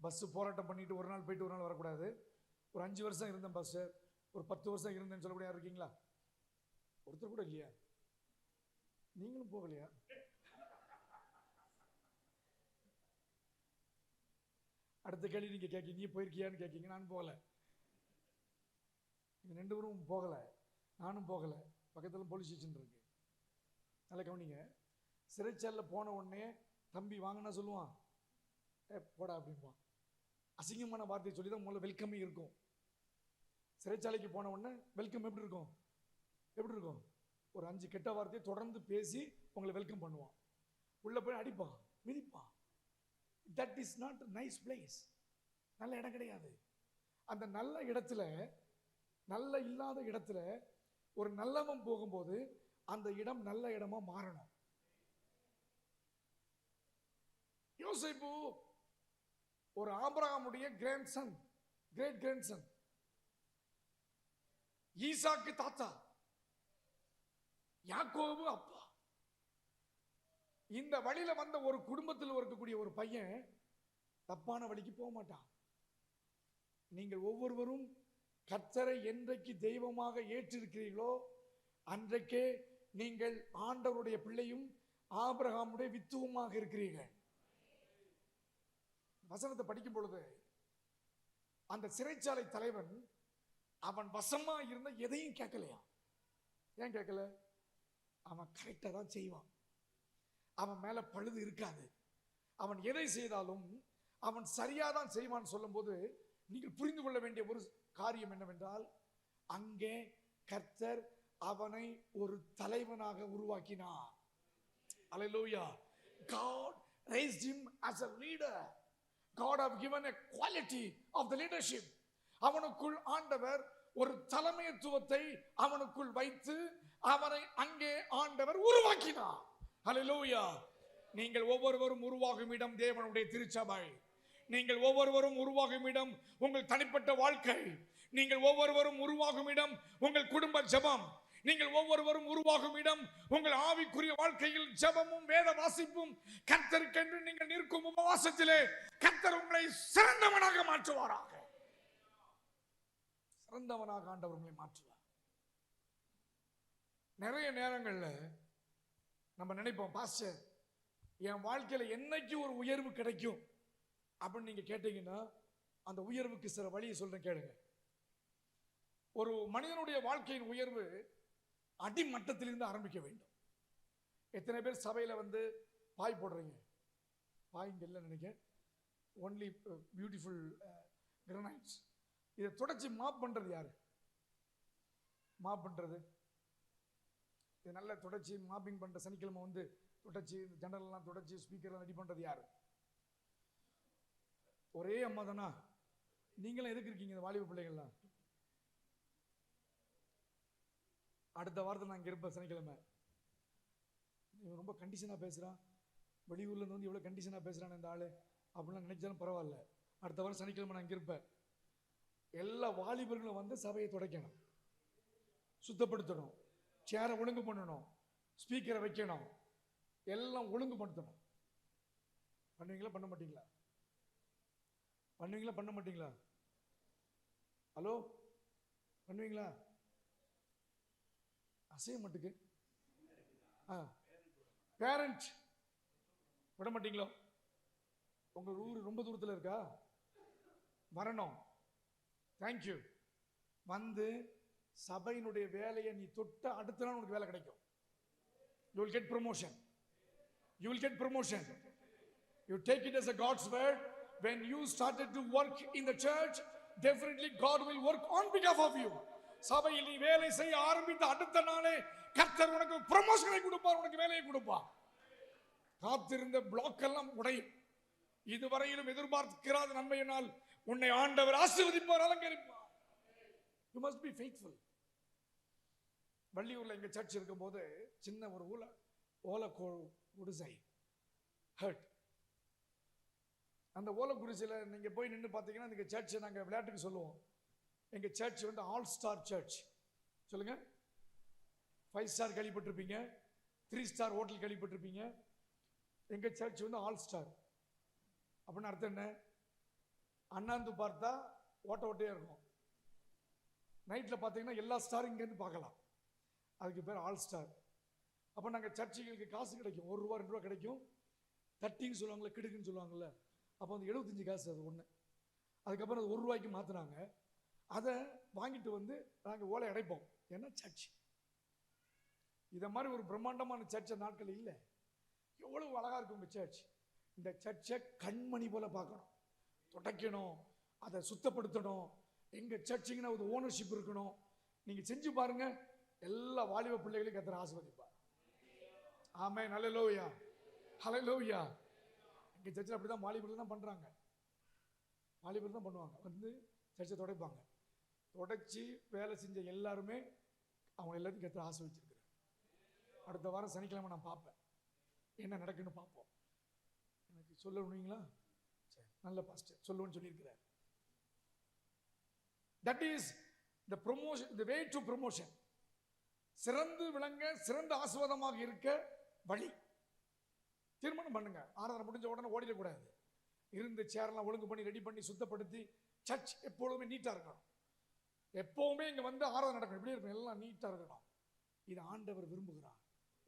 பஸ் போராட்டம் பண்ணிட்டு ஒரு நாள் போயிட்டு ஒரு நாள் வரக்கூடாது. ஒரு 5 வருஷம் இருந்தேன் பஸ், ஒரு 10 வருஷம் இருந்தேன்னு சொல்லக்கூடிய யார் இருக்கீங்களா? ஒருத்தர் கூட இல்லையா? நீங்களும் போகலையா? அடுத்த கேள்வி நீங்க கேட்கீங்க, நீ போயிருக்கியான்னு கேட்கீங்க. நான் போகல. நீங்க 2 பேரும் போகல, நானும் போகல. பக்கத்துல போலீஸ் ஸ்டேஷன் இருக்கு. நல்லா கவனிங்க. சிறைச்சாலையில் போன உடனே தம்பி வாங்கினா சொல்லுவான், போடா அப்படின்பான். அசிங்கமான வார்த்தையை சொல்லி தான் முதல்ல வெல்கமே இருக்கும். சிறைச்சாலைக்கு போன உடனே வெல்கம் எப்படி இருக்கும்? ஒரு 5 கெட்ட வார்த்தையை தொடர்ந்து பேசி உங்களை வெல்கம் பண்ணுவான். உள்ள போய் அடிப்பான், மிதிப்பான். That is not nice place. நல்ல இடம் கிடையாது. அந்த நல்ல இடத்துல, நல்ல இல்லாத இடத்துல ஒரு நல்லவன் போகும்போது அந்த இடம் நல்ல இடமா மாறணும். யோசேப்பு ஒரு ஆபிரகாமுடைய கிரேட் கிராண்ட்சன், ஈசாக்கு தாத்தா, யாக்கோபு அப்பா. இந்த வழியில வந்த ஒரு குடும்பத்தில் இருக்கக்கூடிய ஒரு பையன் தப்பான வழிக்கு போக மாட்டான். நீங்கள் ஒவ்வொருவரும் கர்த்தரை என்றைக்கு தெய்வமாக ஏற்றிருக்கிறீர்களோ அன்றைக்கே நீங்கள் ஆண்டவருடைய பிள்ளையும் ஆபிரகாமுடைய வித்துவமாக இருக்கிறீர்கள். வசனத்தை படிக்கும் பொழுது அந்த சிறைச்சாலை தலைவன் அவன் வசமா இருந்த எதையும் கேட்கலையா? ஏன் கேட்கல? அவன் கரெக்டா தான் செய்வான். அவன் மேல பழுது இருக்காது. அவன் எதை செய்தாலும் அவன் சரியாதான் செய்வான் சொல்லும் போது நீங்கள் புரிந்து கொள்ள வேண்டிய காரியம் என்னவென்றால், அங்கே கர்த்தர் அவனை ஒரு தலைவனாக உருவாக்கினார். Hallelujah. God raised him as a leader. God have given a quality of the leadership. அவனுக்குள் ஆண்டவர் ஒரு தலைமைத்துவத்தை அவனுக்குள் வைத்து அவனை அங்கே ஆண்டவர் உருவாக்கினார். Hallelujah. நீங்கள் ஒவ்வொருவரும் உருவாகும் இடம் தேவனுடைய திருச்சபை. நீங்கள் ஒவ்வொருவரும் உருவாகும் இடம் உங்கள் தனிப்பட்ட வாழ்க்கை. நீங்கள் ஒவ்வொருவரும் உருவாகும் இடம் உங்கள் குடும்ப ஜெபம். நீங்கள் ஒவ்வொருவரும் உருவாகும் இடம் உங்கள் ஆவிக்குரிய வாழ்க்கையில் ஜெபமும் வேத வாசிப்பும். கர்த்தருக்கென்று நீங்கள் நிற்கும் உபவாசத்திலே கர்த்தர் உங்களை சிறந்தவனாக மாற்றுவாராக. சிறந்தவனாக ஆண்டவர் உங்களை மாற்றுவார். நிறைய நேரங்கள்ல நம்ம நினைப்போம், பாஸ்டர் என் வாழ்க்கையில என்னைக்கு ஒரு உயர்வு கிடைக்கும் அப்படின்னு நீங்க கேட்டீங்கன்னா, அந்த உயர்வுக்கு சில வழியை சொல்றேன் கேளுங்க. ஒரு மனிதனுடைய வாழ்க்கையின் உயர்வு அடிமட்டத்திலிருந்து ஆரம்பிக்க வேண்டும். எத்தனை பேர் சபையில வந்து பாய் போடுறீங்க? பாய் இங்க இல்லை நினைக்க, ஒன்லி பியூட்டிஃபுல் கிரானைட்ஸ். இதை தொடச்சி மாப் பண்றது யாரு? மாப் பண்றது இது நல்லா தொடச்சி மாப்பிங் பண்ற சனிக்கிழமை வந்து தொடச்சி ஜன்னல் எல்லாம் தொடச்சி ஸ்பீக்கர்லாம் ரெடி பண்றது யாரு? ஒரே அம்மா தானா? நீங்களும் எதுக்கு இருக்கீங்க இந்த வாலிப பிள்ளைகள்லாம்? அடுத்த வாரத்தில் நான் இங்கே இருப்பேன் சனிக்கிழமை. இவன் ரொம்ப கண்டிஷனாக பேசுகிறான், வெளியூர்லேருந்து வந்து இவ்வளோ கண்டிஷனாக பேசுகிறான் இந்த ஆள் அப்படிலாம் நினைச்சாலும் பரவாயில்ல. அடுத்த வாரம் சனிக்கிழமை நான் இங்கே இருப்பேன். எல்லா வாலிபர்களும் வந்து சபையை துடைக்கணும், சுத்தப்படுத்தணும், சேரை ஒழுங்கு பண்ணணும், ஸ்பீக்கரை வைக்கணும், எல்லாம் ஒழுங்குபடுத்தணும். பண்ணுவீங்களா பண்ண மாட்டீங்களா? பண்ணுவீங்களா பண்ண மாட்டீங்களா? ஹலோ, பண்ணுவீங்களா? அசைய மட்டுக்கு பேரண்ட் விட மாட்டீங்களோ? உங்க ஊர் ரொம்ப தூரத்தில் இருக்கா? வரணும். தேங்க்யூ. வந்து சபையினுடைய வேலையை நீ தொட்ட அடுத்த நாள் உனக்கு வேலை கிடைக்கும். You will get promotion. You will get promotion. You take it as a God's word. When you started to work in the church, definitely God will work on behalf of you. சபையில் நீ வேலை செய்ய ஆரம்பித்த அடுத்த நாளே கர்த்தர் உனக்கு ப்ரமோஷனை கொடுப்பார், உனக்கு வேலையை கொடுப்பார். காத்திருந்த பிளாக் எல்லாம் உடையும். இதுவரையிலும் எதிர்பார்க்கிறாத நன்மையினால் உன்னை ஆண்டவர் ஆசீர்வதிப்பார், அலங்கரிப்பார். You must be faithful. வள்ளியூர்ல எங்க சர்ச் இருக்கும்போது சின்ன ஒரு ஓலை குடிசை ஹர்ட். அந்த ஓலை குடிசையில் நீங்க போய் நின்று பார்த்தீங்கன்னா எங்க சர்ச்சை நாங்கள் விளையாட்டுக்கு சொல்லுவோம், எங்க சர்ச் வந்து ஆல் ஸ்டார் சர்ச். சொல்லுங்க. 5 ஸ்டார் கேள்விப்பட்டிருப்பீங்க, 3 ஸ்டார் ஹோட்டல் கேள்விப்பட்டிருப்பீங்க. எங்க சர்ச் வந்து ஆல் ஸ்டார். அப்படின்னு அர்த்தம் என்ன? அண்ணாந்து பார்த்தா ஓட்டையா இருக்கும், நைட்ல பார்த்தீங்கன்னா எல்லா ஸ்டாரும் இங்கேருந்து பார்க்கலாம். அதுக்கு பேர் ஆல் ஸ்டார். அப்போ நாங்கள் சர்ச்சுகளுக்கு காசு கிடைக்கும், 1 ரூபா 2 ரூபா கிடைக்கும். தட்டின்னு சொல்லுவாங்கள்ல, கிடுக்குன்னு சொல்லுவாங்கள்ல. அப்போ வந்து 75 காசு அது ஒன்று. அதுக்கப்புறம் அது 1 ரூபாய்க்கு மாற்றினாங்க. அதை வாங்கிட்டு வந்து நாங்கள் ஓலை அடைப்போம். ஏன்னா சர்ச் இதை மாதிரி ஒரு பிரம்மாண்டமான சர்ச்சை நாட்கள் இல்லை. எவ்வளவு அழகா இருக்கும் உங்க சர்ச். இந்த சர்ச்சை கண்மணி போல பார்க்கணும், துடைக்கணும், அதை சுத்தப்படுத்தணும். எங்க சர்ச்சுங்கன்னா ஒரு ஓனர்ஷிப் இருக்கணும். நீங்க செஞ்சு பாருங்க, எல்லா வாலிப பிள்ளைகளையும் கர்த்தர் ஆசீர்வதிப்பார். ஆமென். ஹல்லேலூயா, ஹல்லேலூயா. எங்க சர்ச்சில் அப்படிதான் வாலிபர்கள் தான் பண்றாங்க. வாலிபர்கள் தான் பண்ணுவாங்க. வந்து சர்ச்சை துடைப்பாங்க. தொடச்சி வேலை செஞ்ச எல்லாருமே அவங்க எல்லாத்தையும் கர்த்தர் ஆசீர்வதிச்சிருக்கிறார். அடுத்த வாரம் சனிக்கிழமை நான் பார்ப்பேன், என்ன நடக்குன்னு பார்ப்போம். எனக்கு சொல்லணுங்களா? சரி, நல்ல பாஸ்டர் சொல்லுவேன்னு சொல்லியிருக்கிறார். That is the promotion, the way to promotion. சிறந்து விளங்க, சிறந்த ஆசீர்வாதமாக இருக்க வழி. தீர்மானம் பண்ணுங்க. ஆராதனை முடிஞ்ச உடனே ஓடிடக்கூடாது. இருந்து சேரெல்லாம் ஒழுங்கு பண்ணி ரெடி பண்ணி சுத்தப்படுத்தி சர்ச் எப்பொழுதுமே நீட்டா இருக்கணும். எப்பவுமே இங்க வந்து ஆராதனை நடக்கணும், இப்படி இருக்கும், எல்லாம் நீட்டா இருக்கணும். இது ஆண்டவர் விரும்புகிறார்.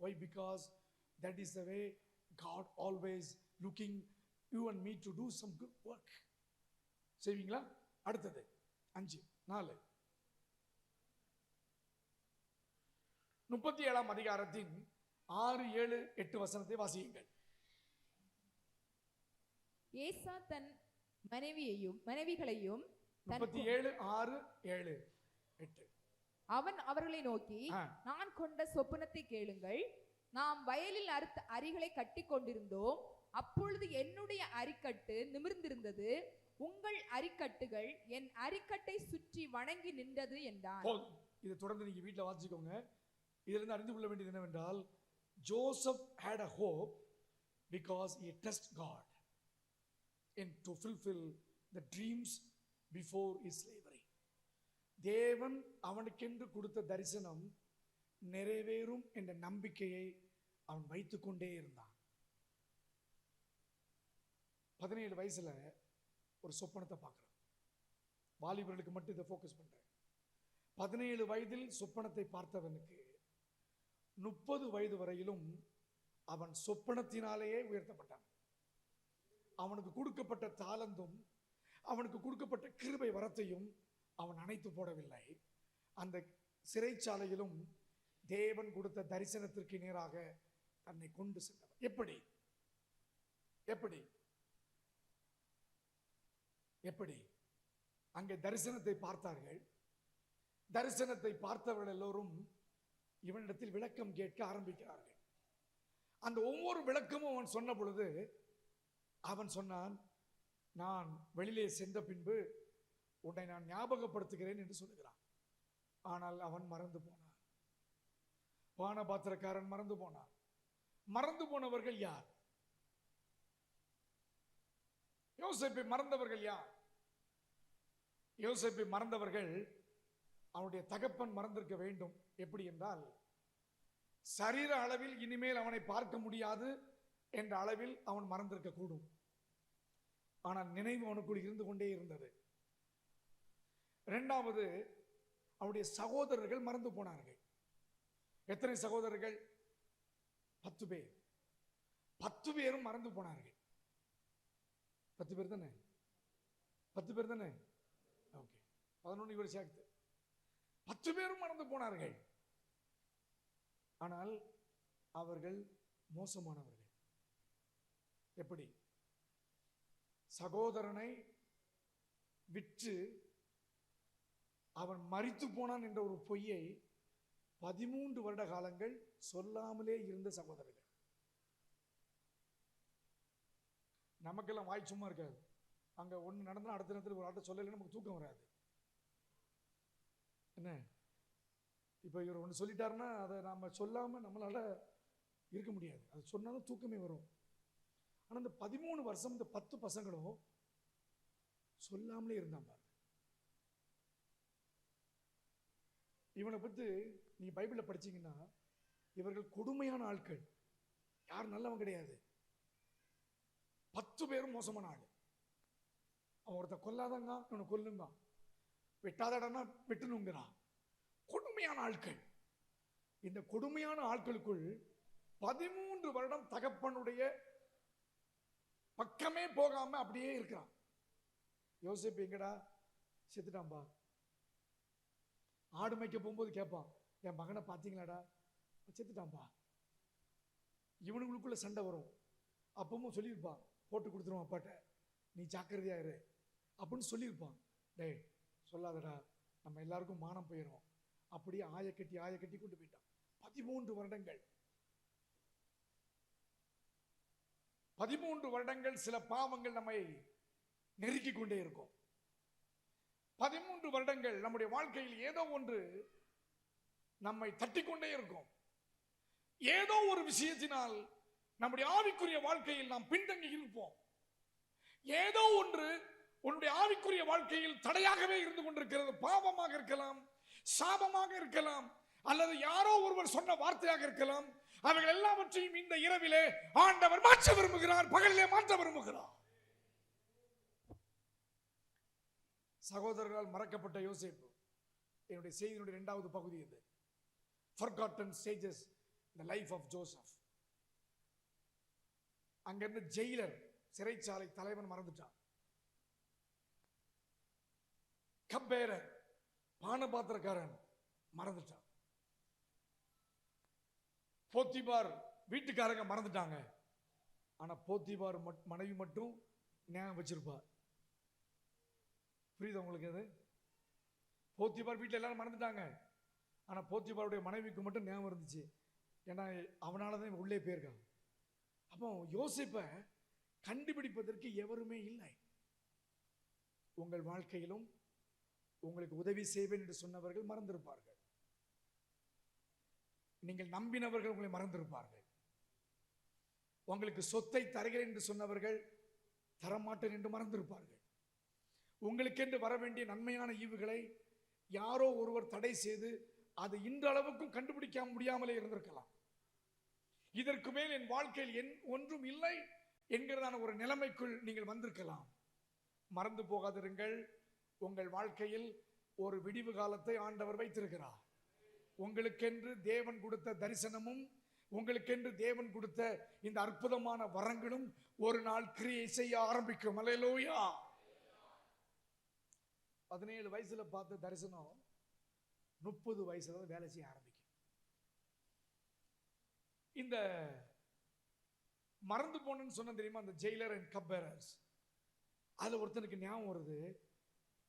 Why? Because that is the way God always looking you and me to do some good work. செய்வீங்களா? அடுத்தது 5 4 37ஆம் அதிகாரத்தின் 6 7 8 வசனத்தை வாசியுங்கள். ஏசா தன் மனைவிகளையும் 37:6-7-8. அவன் அவர்களை நோக்கி, நான் கொண்ட சொப்பனத்தை கேளுங்கள். நாம் வயலில் அறுத்த அரிகளை கட்டி கொண்டிருந்தோம். அப்பொழுது என்னுடைய அரிக்கட்டு நிமிர்ந்திருந்தது, உங்கள் அரிக்கட்டுகள் என் அரிக்கட்டை சுற்றி வணங்கி நின்றது என்றான். இதை தொடர்ந்து நீங்க வீட்டில் வாசிக்கோங்க. இதிலிருந்து அறிந்து கொள்ள வேண்டியது என்னவென்றால், Joseph had a hope because he trust God and to fulfill the dreams before his slavery. தேவன் அவனுக்கென்று கொடுத்த தரிசனம் நிறைவேறும் என்ற நம்பிக்கையை அவன் வைத்துக் கொண்டே இருந்தான். 17 வயசுல ஒரு சொப்பனத்தை பார்க்கிறான். வாலிபர்களுக்கு மட்டும் இதை ஃபோக்கஸ் பண்றேன். 17 வயதில் சொப்பனத்தை பார்த்தவனுக்கு 30 வயது வரையிலும் அவன் சொப்பனத்தினாலேயே உயர்த்தப்பட்டான். அவனுக்கு கொடுக்கப்பட்ட தாளந்தும் அவனுக்கு கொடுக்கப்பட்ட கிருபை வரத்தையும் அவன் அணைத்து போடவில்லை. அந்த சிறைச்சாலையிலும் தேவன் கொடுத்த தரிசனத்திற்கு நேராக தன்னை கொண்டு சென்றவன். எப்படி எப்படி எப்படி அங்கே தரிசனத்தை பார்த்தார்கள். தரிசனத்தை பார்த்தவர்கள் எல்லோரும் இவனிடத்தில் விளக்கம் கேட்க ஆரம்பிக்கிறார்கள். அந்த ஒவ்வொரு விளக்கமும் அவன் சொன்ன பொழுது அவன் சொன்னான், நான் வெளியிலே சென்ற பின்பு உன்னை நான் ஞாபகப்படுத்துகிறேன் என்று சொல்லுகிறான். ஆனால் அவன் மறந்து போனான். பானபாத்திரக்காரன் மறந்து போனான். மறந்து போனவர்கள் யார்? யோசேப்பை மறந்தவர்கள் யார்? யோசேப்பை மறந்தவர்கள் அவனுடைய தகப்பன் மறந்திருக்க வேண்டும். எப்படி என்றால், சரீர அளவில் இனிமேல் அவனை பார்க்க முடியாது என்ற அளவில் அவன் மறந்திருக்க கூடும். ஆனால் நினைவு அவனுக்குள் இருந்து கொண்டே இருந்தது. இரண்டாவது, அவனுடைய சகோதரர்கள் மறந்து போனார்கள். எத்தனை சகோதரர்கள்? 10 பேர். 10 பேரும் மறந்து போனார்கள். 10 பேர் தானே? 10 பேர் தானே? ஓகே, 11 இவர் சேர்த்து 10 பேரும் மறந்து போனார்கள். ஆனால் அவர்கள் மோசமானவர்கள். எப்படி? சகோதரனை விற்று அவன் மரித்து போனான் என்ற ஒரு பொய்யை 13 வருட காலங்கள் சொல்லாமலே இருந்த சகோதரர்கள். நமக்கெல்லாம் வாய் சும்மா இருக்காது. அங்க ஒன்று நடந்தா அடுத்த நேரத்தில் ஒரு ஆட்ட சொல்லலைன்னு நமக்கு தூக்கம் வராது. என்ன, இப்போ இவர் ஒன்று சொல்லிட்டாருன்னா அதை நாம் சொல்லாமல் நம்மளால இருக்க முடியாது. அது சொன்னாலும் தூக்கமே வரும். ஆனால் இந்த 13 வருஷம் இந்த 10 பசங்களும் சொல்லாமலே இருந்தாங்க. இவனை பற்றி நீங்க பைபிளை படிச்சீங்கன்னா, இவர்கள் கொடுமையான ஆட்கள். யார் நல்லவன் கிடையாது. 10 பேரும் மோசமான ஆள். அவன் ஒருத்த கொல்லாதங்க இவனை கொல்லுங்க, வெட்டாதடனா வெட்டணுங்கிறான். கொடுமையான ஆட்கள். இந்த கொடுமையான ஆட்களுக்குள் 13 வருடம் தகப்பனுடைய பக்கமே போகாம அப்படியே இருக்கிறான். யோசேப்பு எங்கடா? செத்துட்டான்பா. ஆடு மேய்க்க போகும்போது கேட்பான், என் மகனை பார்த்தீங்களாடா? செத்துட்டான்பா. இவனுங்களுக்குள்ள சண்டை வரும். அப்பவும் சொல்லியிருப்பான், போட்டு கொடுத்துருவான் அப்பாட்ட, நீ ஜாக்கிரதையா இரு அப்படின்னு சொல்லியிருப்பான். டேய் சொல்லாதடா, நம்ம எல்லாருக்கும் மானம் போயிடும். அப்படியே ஆயக்கட்டி கொண்டு போயிட்டான். 13 வருடங்கள். 13 வருடங்கள் சில பாவங்கள் நம்மை நெருக்கி கொண்டே இருக்கும். 13 வருடங்கள் நம்முடைய வாழ்க்கையில் ஏதோ ஒன்று நம்மை தட்டிக்கொண்டே இருக்கும். ஏதோ ஒரு விஷயத்தினால் நம்முடைய ஆவிக்குரிய வாழ்க்கையில் நாம் பின்தங்கி இருப்போம். ஏதோ ஒன்று உன்னுடைய ஆவிக்குரிய வாழ்க்கையில் தடையாகவே இருந்து கொண்டிருக்கிறது. பாவமாக இருக்கலாம், சாபமாக இருக்கலாம், அல்லது யாரோ ஒருவர் சொன்ன வார்த்தையாக இருக்கலாம். அவைகள் எல்லாவற்றையும் இந்த இரவிலே ஆண்டவர் மாற்ற விரும்புகிறார், பகலிலே மாற்ற விரும்புகிறார். சகோதரர்களால் மறக்கப்பட்ட யோசேப்பு என்னுடைய செய்தியினுடைய 2வது பகுதி இது. Forgotten stages in the life of Joseph. அங்கிருந்து ஜெயிலர், சிறைச்சாலை தலைவன் மறந்துட்டான். கப்பேரர், பானபாத்திரக்காரன் மறந்துட்டான். போத்திபார் வீட்டுக்காரங்க மறந்துட்டாங்க. ஆனா போத்திபார் மனைவி மட்டும் ஞாபகம் வச்சிருப்பார். புரியுது உங்களுக்கு? அது போத்திபார் வீட்டில் எல்லாரும் மறந்துட்டாங்க. ஆனால் போத்திபாருடைய மனைவிக்கு மட்டும் ஞாபகம் இருந்துச்சு. ஏன்னா அவனால தான் உள்ளே போயிருக்கான். அப்போ யோசிப்பை கண்டுபிடிப்பதற்கு எவருமே இல்லை. உங்கள் வாழ்க்கையிலும் உங்களுக்கு உதவி செய்வேன் என்று சொன்னவர்கள் மறந்திருப்பார்கள். நீங்கள் நம்பினவர்கள் உங்களை மறந்திருப்பார்கள். உங்களுக்கு சொத்தை தருகிறேன் என்று சொன்னவர்கள் தரமாட்டேன் என்று மறந்திருப்பார்கள். உங்களுக்கென்று வர வேண்டிய நன்மையான ஈவுகளை யாரோ ஒருவர் தடை செய்து அது இன்றளவுக்கும் கண்டுபிடிக்க முடியாமலே இருந்திருக்கலாம். இதற்கு மேல் என் வாழ்க்கையில் ஒன்றும் இல்லை என்கிறதான ஒரு நிலைமைக்குள் நீங்கள் வந்திருக்கலாம். மறந்து போகாதிருங்கள், உங்கள் வாழ்க்கையில் ஒரு விடிவு காலத்தை ஆண்டவர் வைத்திருக்கிறார். உங்களுக்கென்று தேவன் கொடுத்த தரிசனமும் உங்களுக்கென்று தேவன் கொடுத்த இந்த அற்புதமான வரங்களும் ஒரு நாள் கிரியை செய்ய ஆரம்பிக்கும். அல்லேலூயா. 17 வயசுல பார்த்த தரிசனம் 30 வயசுல தான் வேலை செய்ய ஆரம்பிக்கும். இந்த மறந்து போனேன்னு சொன்ன தெரியுமா, அந்த ஜெயிலர் அண்ட் கப்பேரர்ஸ், அதுல ஒருத்தனுக்கு ஞாபகம் வருது.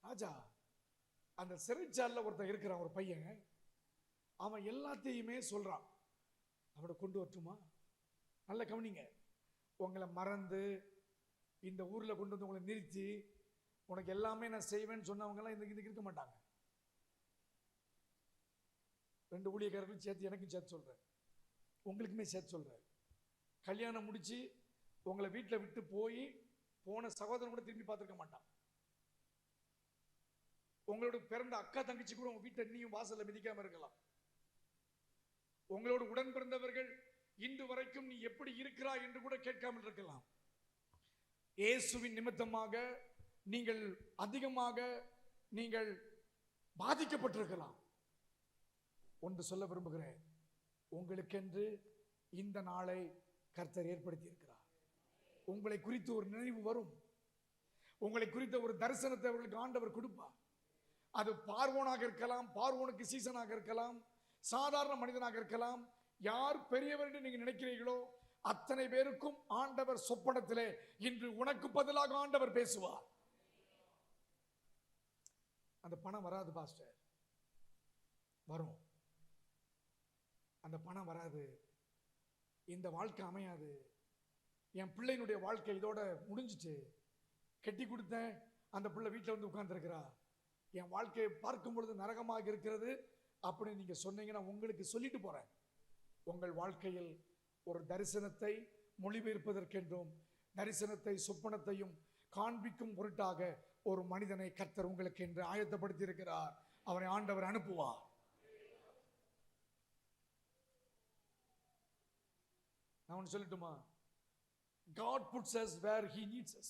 ராஜா, அந்த சிறைச்சாலையில் ஒருத்தன் இருக்கிறான், ஒரு பையன். அவன் எல்லாத்தையுமே சொல்றான். அவனை கொண்டு வரட்டுமா? நல்ல கவனிங்க. உங்களை மறந்து இந்த ஊர்ல கொண்டு வந்து உங்களை நிறுத்தி உனக்கு எல்லாமே நான் செய்வேன்னு சொன்னவங்க எல்லாம் இதுக்கு இருக்க மாட்டாங்க. 2 ஊழியக்காரர்களும் சேர்த்து எனக்கும் சேர்த்து சொல்றேன், உங்களுக்குமே சேர்த்து சொல்றேன். கல்யாணம் முடிச்சு உங்களை வீட்டில் விட்டு போன சகோதரன் கூட திரும்பி பார்த்துருக்க மாட்டான். உங்களோட பிறந்த அக்கா தங்கச்சி கூட உங்க வீட்டை நீயும் வாசல்ல மிதிக்காம இருக்கலாம். உங்களோட உடன் பிறந்தவர்கள் இன்று வரைக்கும் நீ எப்படி இருக்கிறாய் என்று கூட கேட்காமல் இருக்கலாம். இயேசுவின் நிமித்தமாக நீங்கள் அதிகமாக நீங்கள் பாதிக்கப்பட்டிருக்கலாம். ஒன்று சொல்ல விரும்புகிறேன், உங்களுக்கென்று இந்த நாளை கர்த்தர் ஏற்படுத்தி இருக்கிறார். உங்களை குறித்து ஒரு நினைவு வரும். உங்களை குறித்த ஒரு தரிசனத்தை அவர்களுக்கு ஆண்டவர் கொடுப்பார். அது பார்வோனாக இருக்கலாம், பார்வோனுக்கு சீசனாக இருக்கலாம், சாதாரண மனிதனாக இருக்கலாம். யார் பெரியவர் என்று நீங்க நினைக்கிறீர்களோ அத்தனை பேருக்கும் ஆண்டவர் சொப்பனத்திலே இன்று உனக்கு பதிலாக ஆண்டவர் பேசுவார். அந்த பணம் வராது பாஸ்டர், வரும். அந்த பணம் வராது, இந்த வாழ்க்கை அமையாது, என் பிள்ளையினுடைய வாழ்க்கை இதோட முடிஞ்சிச்சு, கட்டி கொடுத்தேன், அந்த பிள்ளை வீட்டில் வந்து உட்கார்ந்துருக்கிறா, என் வாழ்க்கையை பார்க்கும் பொழுது நரகமாக இருக்கிறது அப்படின்னு நீங்க சொன்னீங்கன்னா உங்களுக்கு சொல்லிட்டு போறேன். உங்கள் வாழ்க்கையில் ஒரு தரிசனத்தை மொழிபெயர்ப்பதற்கென்றும் தரிசனத்தை சொப்பனத்தையும் காண்பிக்கும் பொருட்டாக ஒரு மனிதனை கர்த்தர் உங்களுக்கு என்று ஆயத்தப்படுத்தி இருக்கிறார். அவனை ஆண்டவர் அனுப்புவார். நான் சொல்லட்டுமா? God puts us where he needs us.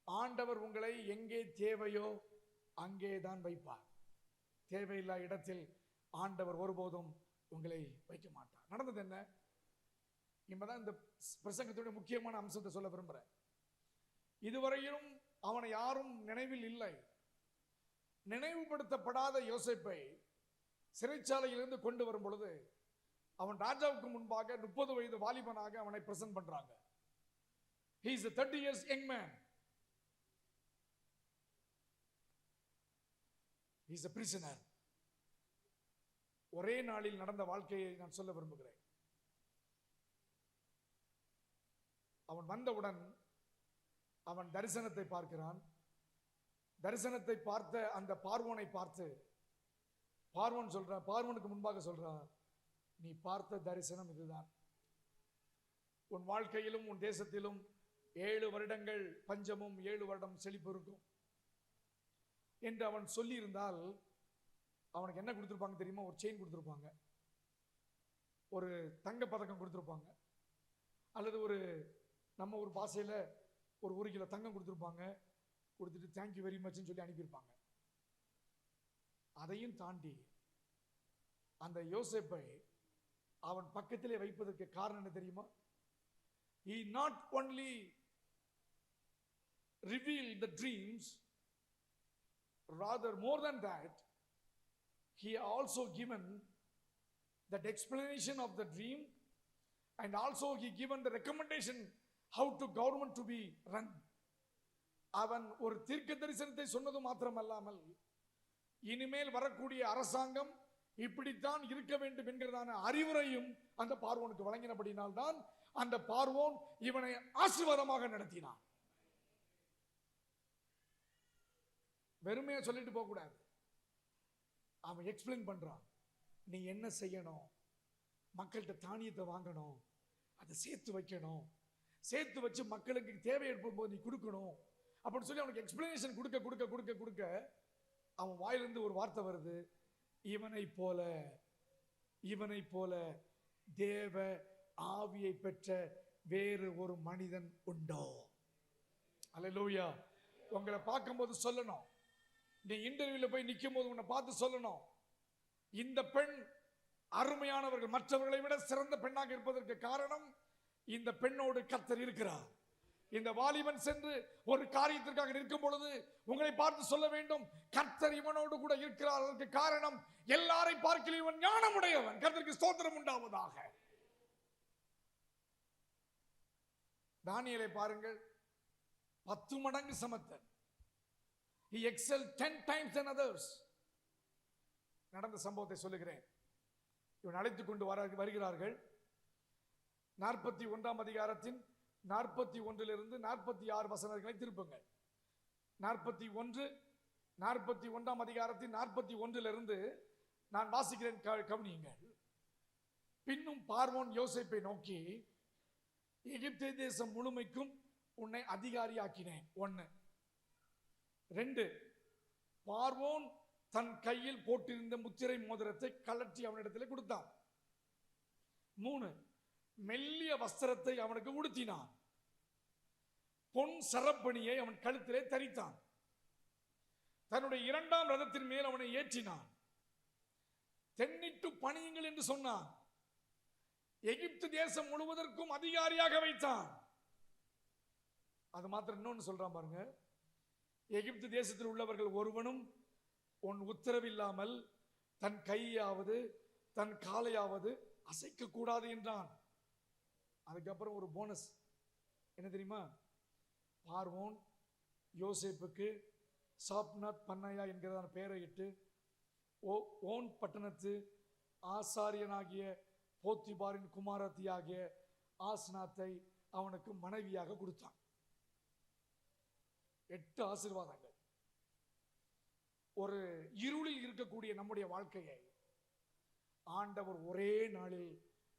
ஆண்டவர் உங்களை எங்கே தேவையோ அங்கே தான் வைப்பார். தேவையில்லா இடத்தில் ஆண்டவர் ஒருபோதும் உங்களை வைக்க மாட்டார். நடந்தது என்ன? இப்பதான் இந்த பிரசங்கத்துடைய முக்கியமான அம்சத்தை சொல்ல விரும்புறேன். இதுவரையிலும் அவனை யாரும் நினைவில் இல்லை. நினைவுபடுத்தப்படாத யோசேப்பை சிறைச்சாலையிலிருந்து கொண்டு வரும் பொழுது அவன் ராஜாவுக்கு முன்பாக 30 வயது வாலிபனாக அவனை பிரசன்ட் பண்றாங்க. He is a 30 years young man. He is a prisoner. ஒரே நாளில் நடந்த வாழ்க்கையை நான் சொல்ல விரும்புகிறேன். அவன் வந்தவுடன் அவன் தரிசனத்தை பார்க்கிறான். தரிசனத்தை பார்த்த அந்த பார்வோனை பார்த்து பார்வோன் சொல்றான், பார்வோனுக்கு முன்பாக சொல்றான், நீ பார்த்த தரிசனம் இதுதான். உன் வாழ்க்கையிலும் உன் தேசத்திலும் 7 வருடங்கள் பஞ்சமும் 7 வருடம் செழிப்பு இருக்கும் என்று அவன் சொல்லி இருந்தால் அவனுக்கு என்ன கொடுத்திருப்பாங்க தெரியுமா? ஒரு செயின் கொடுத்திருப்பாங்க, ஒரு தங்க பதக்கம் கொடுத்திருப்பாங்க, அல்லது ஒரு நம்ம ஒரு பாசையில் ஒரு 1 கிலோ தங்கம் கொடுத்திருப்பாங்க. கொடுத்துட்டு தேங்க்யூ வெரி மச்னு சொல்லி அனுப்பியிருப்பாங்க. அதையும் தாண்டி அந்த யோசேப்பை அவன் பக்கத்திலே வைப்பதற்கு காரணம் என்ன தெரியுமா? He not only revealed the dreams, rather more than that, he also given that explanation of the dream, and also he given the recommendation how to government to be run. அவன் ஒரு தீர்க்க தரிசனத்தை சொன்னது மாத்திரமல்லாமல் இனிமேல் வரக்கூடிய அரசாங்கம் இப்படித்தான் இருக்க வேண்டும் என்கிறதான அறிவுரையும் அந்த பார்வோனுக்கு வழங்கினபடினால்தான் அந்த பார்வோன் இவனை ஆசீர்வாதமாக நடத்தினான். வெறுமையா சொல்லிட்டு போக கூடாது. அவன் எக்ஸ்பிளைன் பண்றான். நீ என்ன செய்யணும், மக்கள்கிட்ட தானியத்தை வாங்கணும், அதை சேர்த்து வைக்கணும், சேர்த்து வச்சு மக்களுக்கு தேவை ஏற்படும் போது நீ கொடுக்கணும் அப்படின்னு சொல்லி அவனுக்கு எக்ஸ்பிளனேஷன் கொடுக்க கொடுக்க கொடுக்க கொடுக்க அவன் வாயிலிருந்து ஒரு வார்த்தை வருது, இவனை போல தேவ ஆவியை பெற்ற வேறு ஒரு மனிதன் உண்டோ? அல்லேலூயா. உங்களை பார்க்கும்போது சொல்லணும், நீ இன்டர்வியூல போய் நிற்கும் போது உன்னை பார்த்து சொல்லணும், இந்த பெண் அருமையானவர்கள், மற்றவர்களை விட சிறந்த பெண்ணாக இருப்பதற்கு காரணம் இந்த பெண்ணோடு கர்த்தர் இருக்கிறார். இந்த வாலிபன் சென்று ஒரு காரியத்திற்காக நிற்கும் பொழுது உங்களை பார்த்து சொல்ல வேண்டும், கர்த்தர் இவனோடு கூட இருக்கிறார். அதற்கு காரணம் எல்லாரை பார்க்கல இவன் ஞானமுடையவன். கர்த்தருக்கு ஸ்தோத்திரம் உண்டாவதாக. தானியேலை பாருங்கள், 10 மடங்கு சமத்தன். He excelled 10 times than others. நடந்த சம்பவத்தை சொல்லுகிறேன். இவன் அழைத்துக் கொண்டு வருகிறார்கள். 41ஆம் அதிகாரத்தின் 41 46 வசனங்களை திருப்புங்கள். 41ஆம் அதிகாரத்தின் 41 நான் வாசிக்கிறேன், கவனியுங்கள். பின்னும் பார்வோன் யோசேப்பை நோக்கி, எகிப்து தேசம் முழுமைக்கும் உன்னை அதிகாரியாக்கினேன். 1. 2, பார்வோன் தன் கையில் போட்டிருந்த முத்திரை மோதிரத்தை கலற்றி அவனிடத்தில் கொடுத்தான். 3, மெல்லிய வஸ்திரத்தை அவனுக்கு உடுத்தினான். பொன் சரப்பணியை அவன் கழுத்திலே தரித்தான். தன்னுடைய 2ஆம் ரதத்தின் மேல் அவனை ஏற்றினான். தென்னிட்டு பணியுங்கள் என்று சொன்னான். எகிப்து தேசம் முழுவதற்கும் அதிகாரியாக வைத்தான். அது மாத்திரம் இன்னொன்னு சொல்றான் பாருங்க, எகிப்து தேசத்தில் உள்ளவர்கள் ஒருவனும் உன் உத்தரவில்லாமல் தன் கையாவது தன் காலையாவது அசைக்க கூடாது என்றான். அதுக்கப்புறம் ஒரு போனஸ் என்ன தெரியுமா? பார்வோன் யோசேப்புக்கு சாப்நாத் பன்னயா என்கிறதான பெயரை இட்டு ஓன் பட்டணத்து ஆசாரியனாகிய போத்திபாரின் குமாரத்தியாகிய ஆஸ்நாத்தை அவனுக்கு மனைவியாக கொடுத்தான். 8 ஆசீர்வாதங்கள். ஒரு இருளில் இருக்கக்கூடிய நம்முடைய வாழ்க்கையை ஆண்டவர் ஒரே நாளில்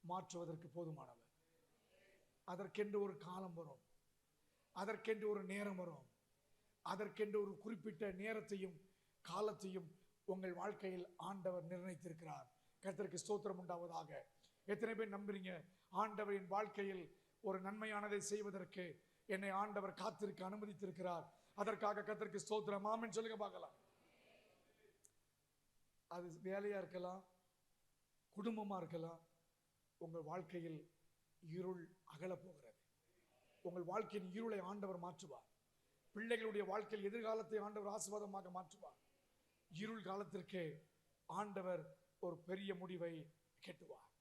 மாற்றுவதற்கு போதுமானவர். அதற்கென்று ஒரு காலம் வரும், அதற்கென்று ஒரு நேரம் வரும், அதற்கென்று ஒரு குறிப்பிட்ட நேரத்தையும் காலத்தையும் உங்கள் வாழ்க்கையில் ஆண்டவர் நிர்ணயித்திருக்கிறார். கர்த்தருக்கு ஸ்தோத்திரம் உண்டாவதாக. எத்தனை பேர் நம்புறீங்க, ஆண்டவரின் வாழ்க்கையில் ஒரு நன்மையானதை செய்வதற்கு என்னை ஆண்டவர் காத்திருக்க அனுமதித்திருக்கிறார்? அதற்காக கர்த்தருக்கு ஸ்தோத்திரம். ஆமென் சொல்லுங்க பார்க்கலாம். அது வேலையா இருக்கலாம், குடும்பமா இருக்கலாம். உங்கள் வாழ்க்கையில் இருள் அகல போகிறது. உங்கள் வாழ்க்கையின் இருளை ஆண்டவர் மாற்றுவார். பிள்ளைகளுடைய வாழ்க்கையில் எதிர்காலத்தை ஆண்டவர் ஆசீர்வாதமாக மாற்றுவார். இருள் காலத்திற்கு ஆண்டவர் ஒரு பெரிய முடிவை கட்டுவார்.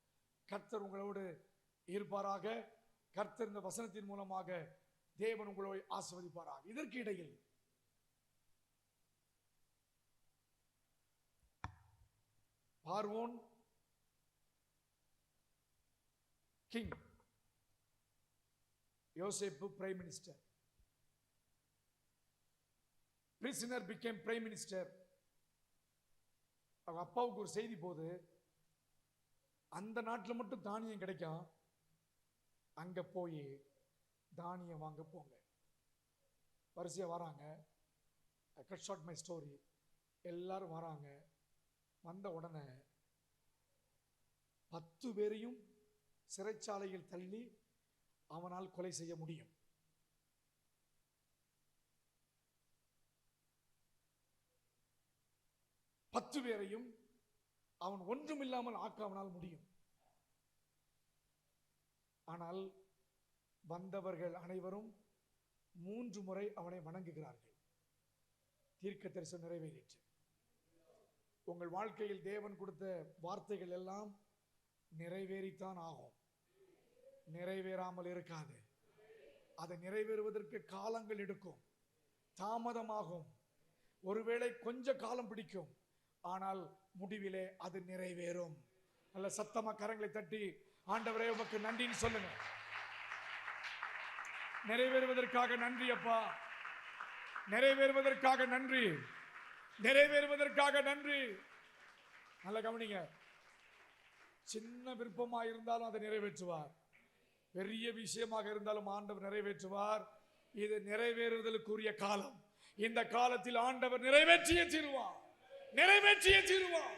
கர்த்தர் உங்களோடு இருப்பாராக. கர்த்தர் இந்த வசனத்தின் மூலமாக தேவன் உங்களை ஆசீர்வதிப்பாராக. இதற்கு இடையில் பார்வோன் கிங், யோசேப்பு prime minister. Prisoner became prime minister. அவங்க அப்பாவுக்கு ஒரு செய்தி போது, அந்த நாட்டில் மட்டும் தானியம் கிடைக்கும், அங்க போய் தானியம் வாங்க போங்க. வரிசையா வராங்க. Cut short my story. எல்லாரும் வராங்க. வந்த உடனே 10 பேரையும் சிறைச்சாலையில் தள்ளி அவனால் கொலை செய்ய முடியும். பத்து பேரையும் அவன் ஒன்றுமில்லாமல் ஆக்க அவனால் முடியும். ஆனால் வந்தவர்கள் அனைவரும் 3 முறை அவனை வணங்குகிறார்கள். தீர்க்க தரிசனம் நிறைவேறிற்று. உங்கள் வாழ்க்கையில் தேவன் கொடுத்த வார்த்தைகள் எல்லாம் நிறைவேறித்தான் ஆகும், நிறைவேறாமல் இருக்காது. அதை நிறைவேறுவதற்கு காலங்கள் எடுக்கும். தாமதமாகும், ஒருவேளை கொஞ்ச காலம் பிடிக்கும், ஆனால் முடிவிலே அது நிறைவேறும். நல்ல சத்தமா கரங்களை தட்டி ஆண்டவரே உமக்கு நன்றின்னு சொல்லுங்க. நிறைவேறுவதற்காக நன்றி அப்பா, நிறைவேறுவதற்காக நன்றி, நிறைவேறுவதற்காக நன்றி. நல்ல கவனிங்க, சின்ன விருப்பமா இருந்தாலும் அதை நிறைவேற்றுவார், பெரிய விஷயமாக இருந்தாலும் ஆண்டவர் நிறைவேற்றுவார். இது நிறைவேறுவதற்குரிய காலம். இந்த காலத்தில் ஆண்டவர் நிறைவேற்றியே தீருவார், நிறைவேற்றியே தீருவார்,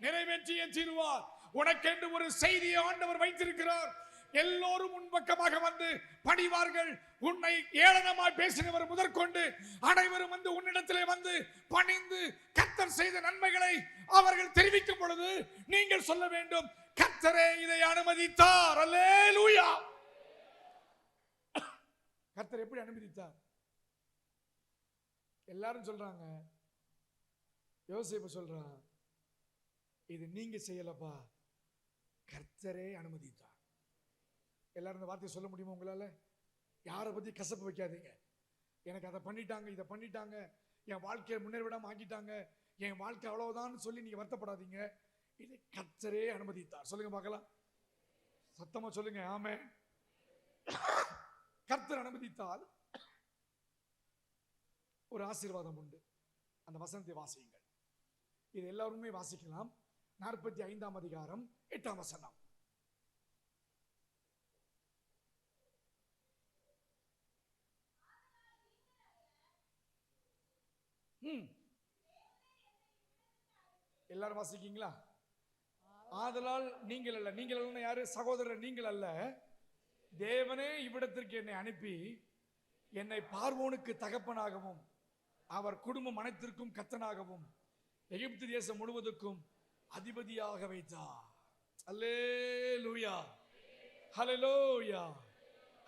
நிறைவேற்றியே தீருவார். உனக்கென்று ஒரு செய்தியை ஆண்டவர் வைத்திருக்கிறார். எல்லோரும் உன் பக்கமாக வந்து பணிவார்கள். உன்னை ஏளனமாய் பேசினவர் முதற்கொண்டு அனைவரும் வந்து உன்னிடத்திலே வந்து பணிந்து கர்த்தர் செய்த நன்மைகளை அவர்கள் தெரிவிக்கும் பொழுது நீங்கள் சொல்ல வேண்டும், கர்த்தரே இதை அனுமதித்தார். அல்லேலூயா. கர்த்தர் எப்படி அனுமதித்தார்? எல்லாரும் சொல்றாங்க, யோசேப்பு சொல்றான், இது நீங்க செய்யலப்பா, கர்த்தரே அனுமதித்தார். எல்லாரும் இந்த வார்த்தையை சொல்ல முடியுமா உங்களால? யாரை பத்தி கசப்பு வைக்காதீங்க. எனக்கு அதை பண்ணிட்டாங்க, இதை பண்ணிட்டாங்க, என் வாழ்க்கையை முன்னேறிவிடாம ஆக்கிட்டாங்க, என் வாழ்க்கை அவ்வளவுதான் சொல்லி நீங்க வருத்தப்படாதீங்க. இதை கர்த்தரே அனுமதித்தார். சொல்லுங்க பார்க்கலாம், சத்தமா சொல்லுங்க. ஆமென். கர்த்தர் அனுமதித்தால் ஒரு ஆசீர்வாதம் உண்டு. அந்த வசனத்தை வாசியுங்கள். இது எல்லாருமே வாசிக்கலாம். 45ஆம் அதிகாரம் 8ஆம் வசனம். எல்லாரும் வாசிக்கீங்களா? ஆதலால் நீங்கள் அல்ல, நீங்கள் அல்ல யாரு? சகோதரர் நீங்கள் அல்ல, தேவனே இவ்விடத்திற்கு என்னை அனுப்பி என்னை பார்வோனுக்கு தகப்பனாகவும் அவர் குடும்பம் அனைத்திற்கும் கர்த்தனாகவும் எகிப்து தேசம் முழுவதுக்கும் அதிபதியாக வைத்தார். அல்லேலூயா, ஹல்லேலூயா,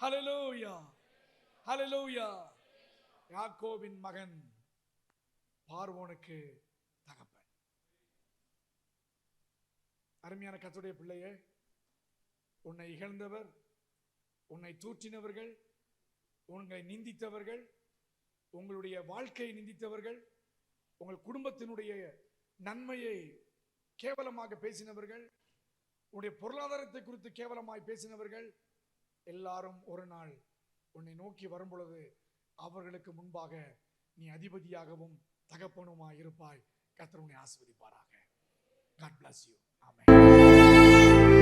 ஹல்லேலூயா, ஹல்லேலூயா. யாக்கோபின் மகன் பார்வோனுக்கு தகப்பன். அருமையான கர்த்தருடைய பிள்ளையே, உன்னை இகழ்ந்தவர், உன்னை தூற்றினவர்கள், உங்களை நிந்தித்தவர்கள், உங்களுடைய வாழ்க்கையை நிந்தித்தவர்கள், உங்கள் குடும்பத்தினுடைய நன்மையை கேவலமாக பேசினவர்கள், உன்னுடைய பொருளாதாரத்தை குறித்து கேவலமாய் பேசினவர்கள் எல்லாரும் ஒரு நாள் உன்னை நோக்கி வரும் பொழுது அவர்களுக்கு முன்பாக நீ அதிபதியாகவும் தகப்பனுமாய் இருப்பாய். கர்த்தர் உன்னை ஆசீர்வதிப்பாராக. God bless you. Amen.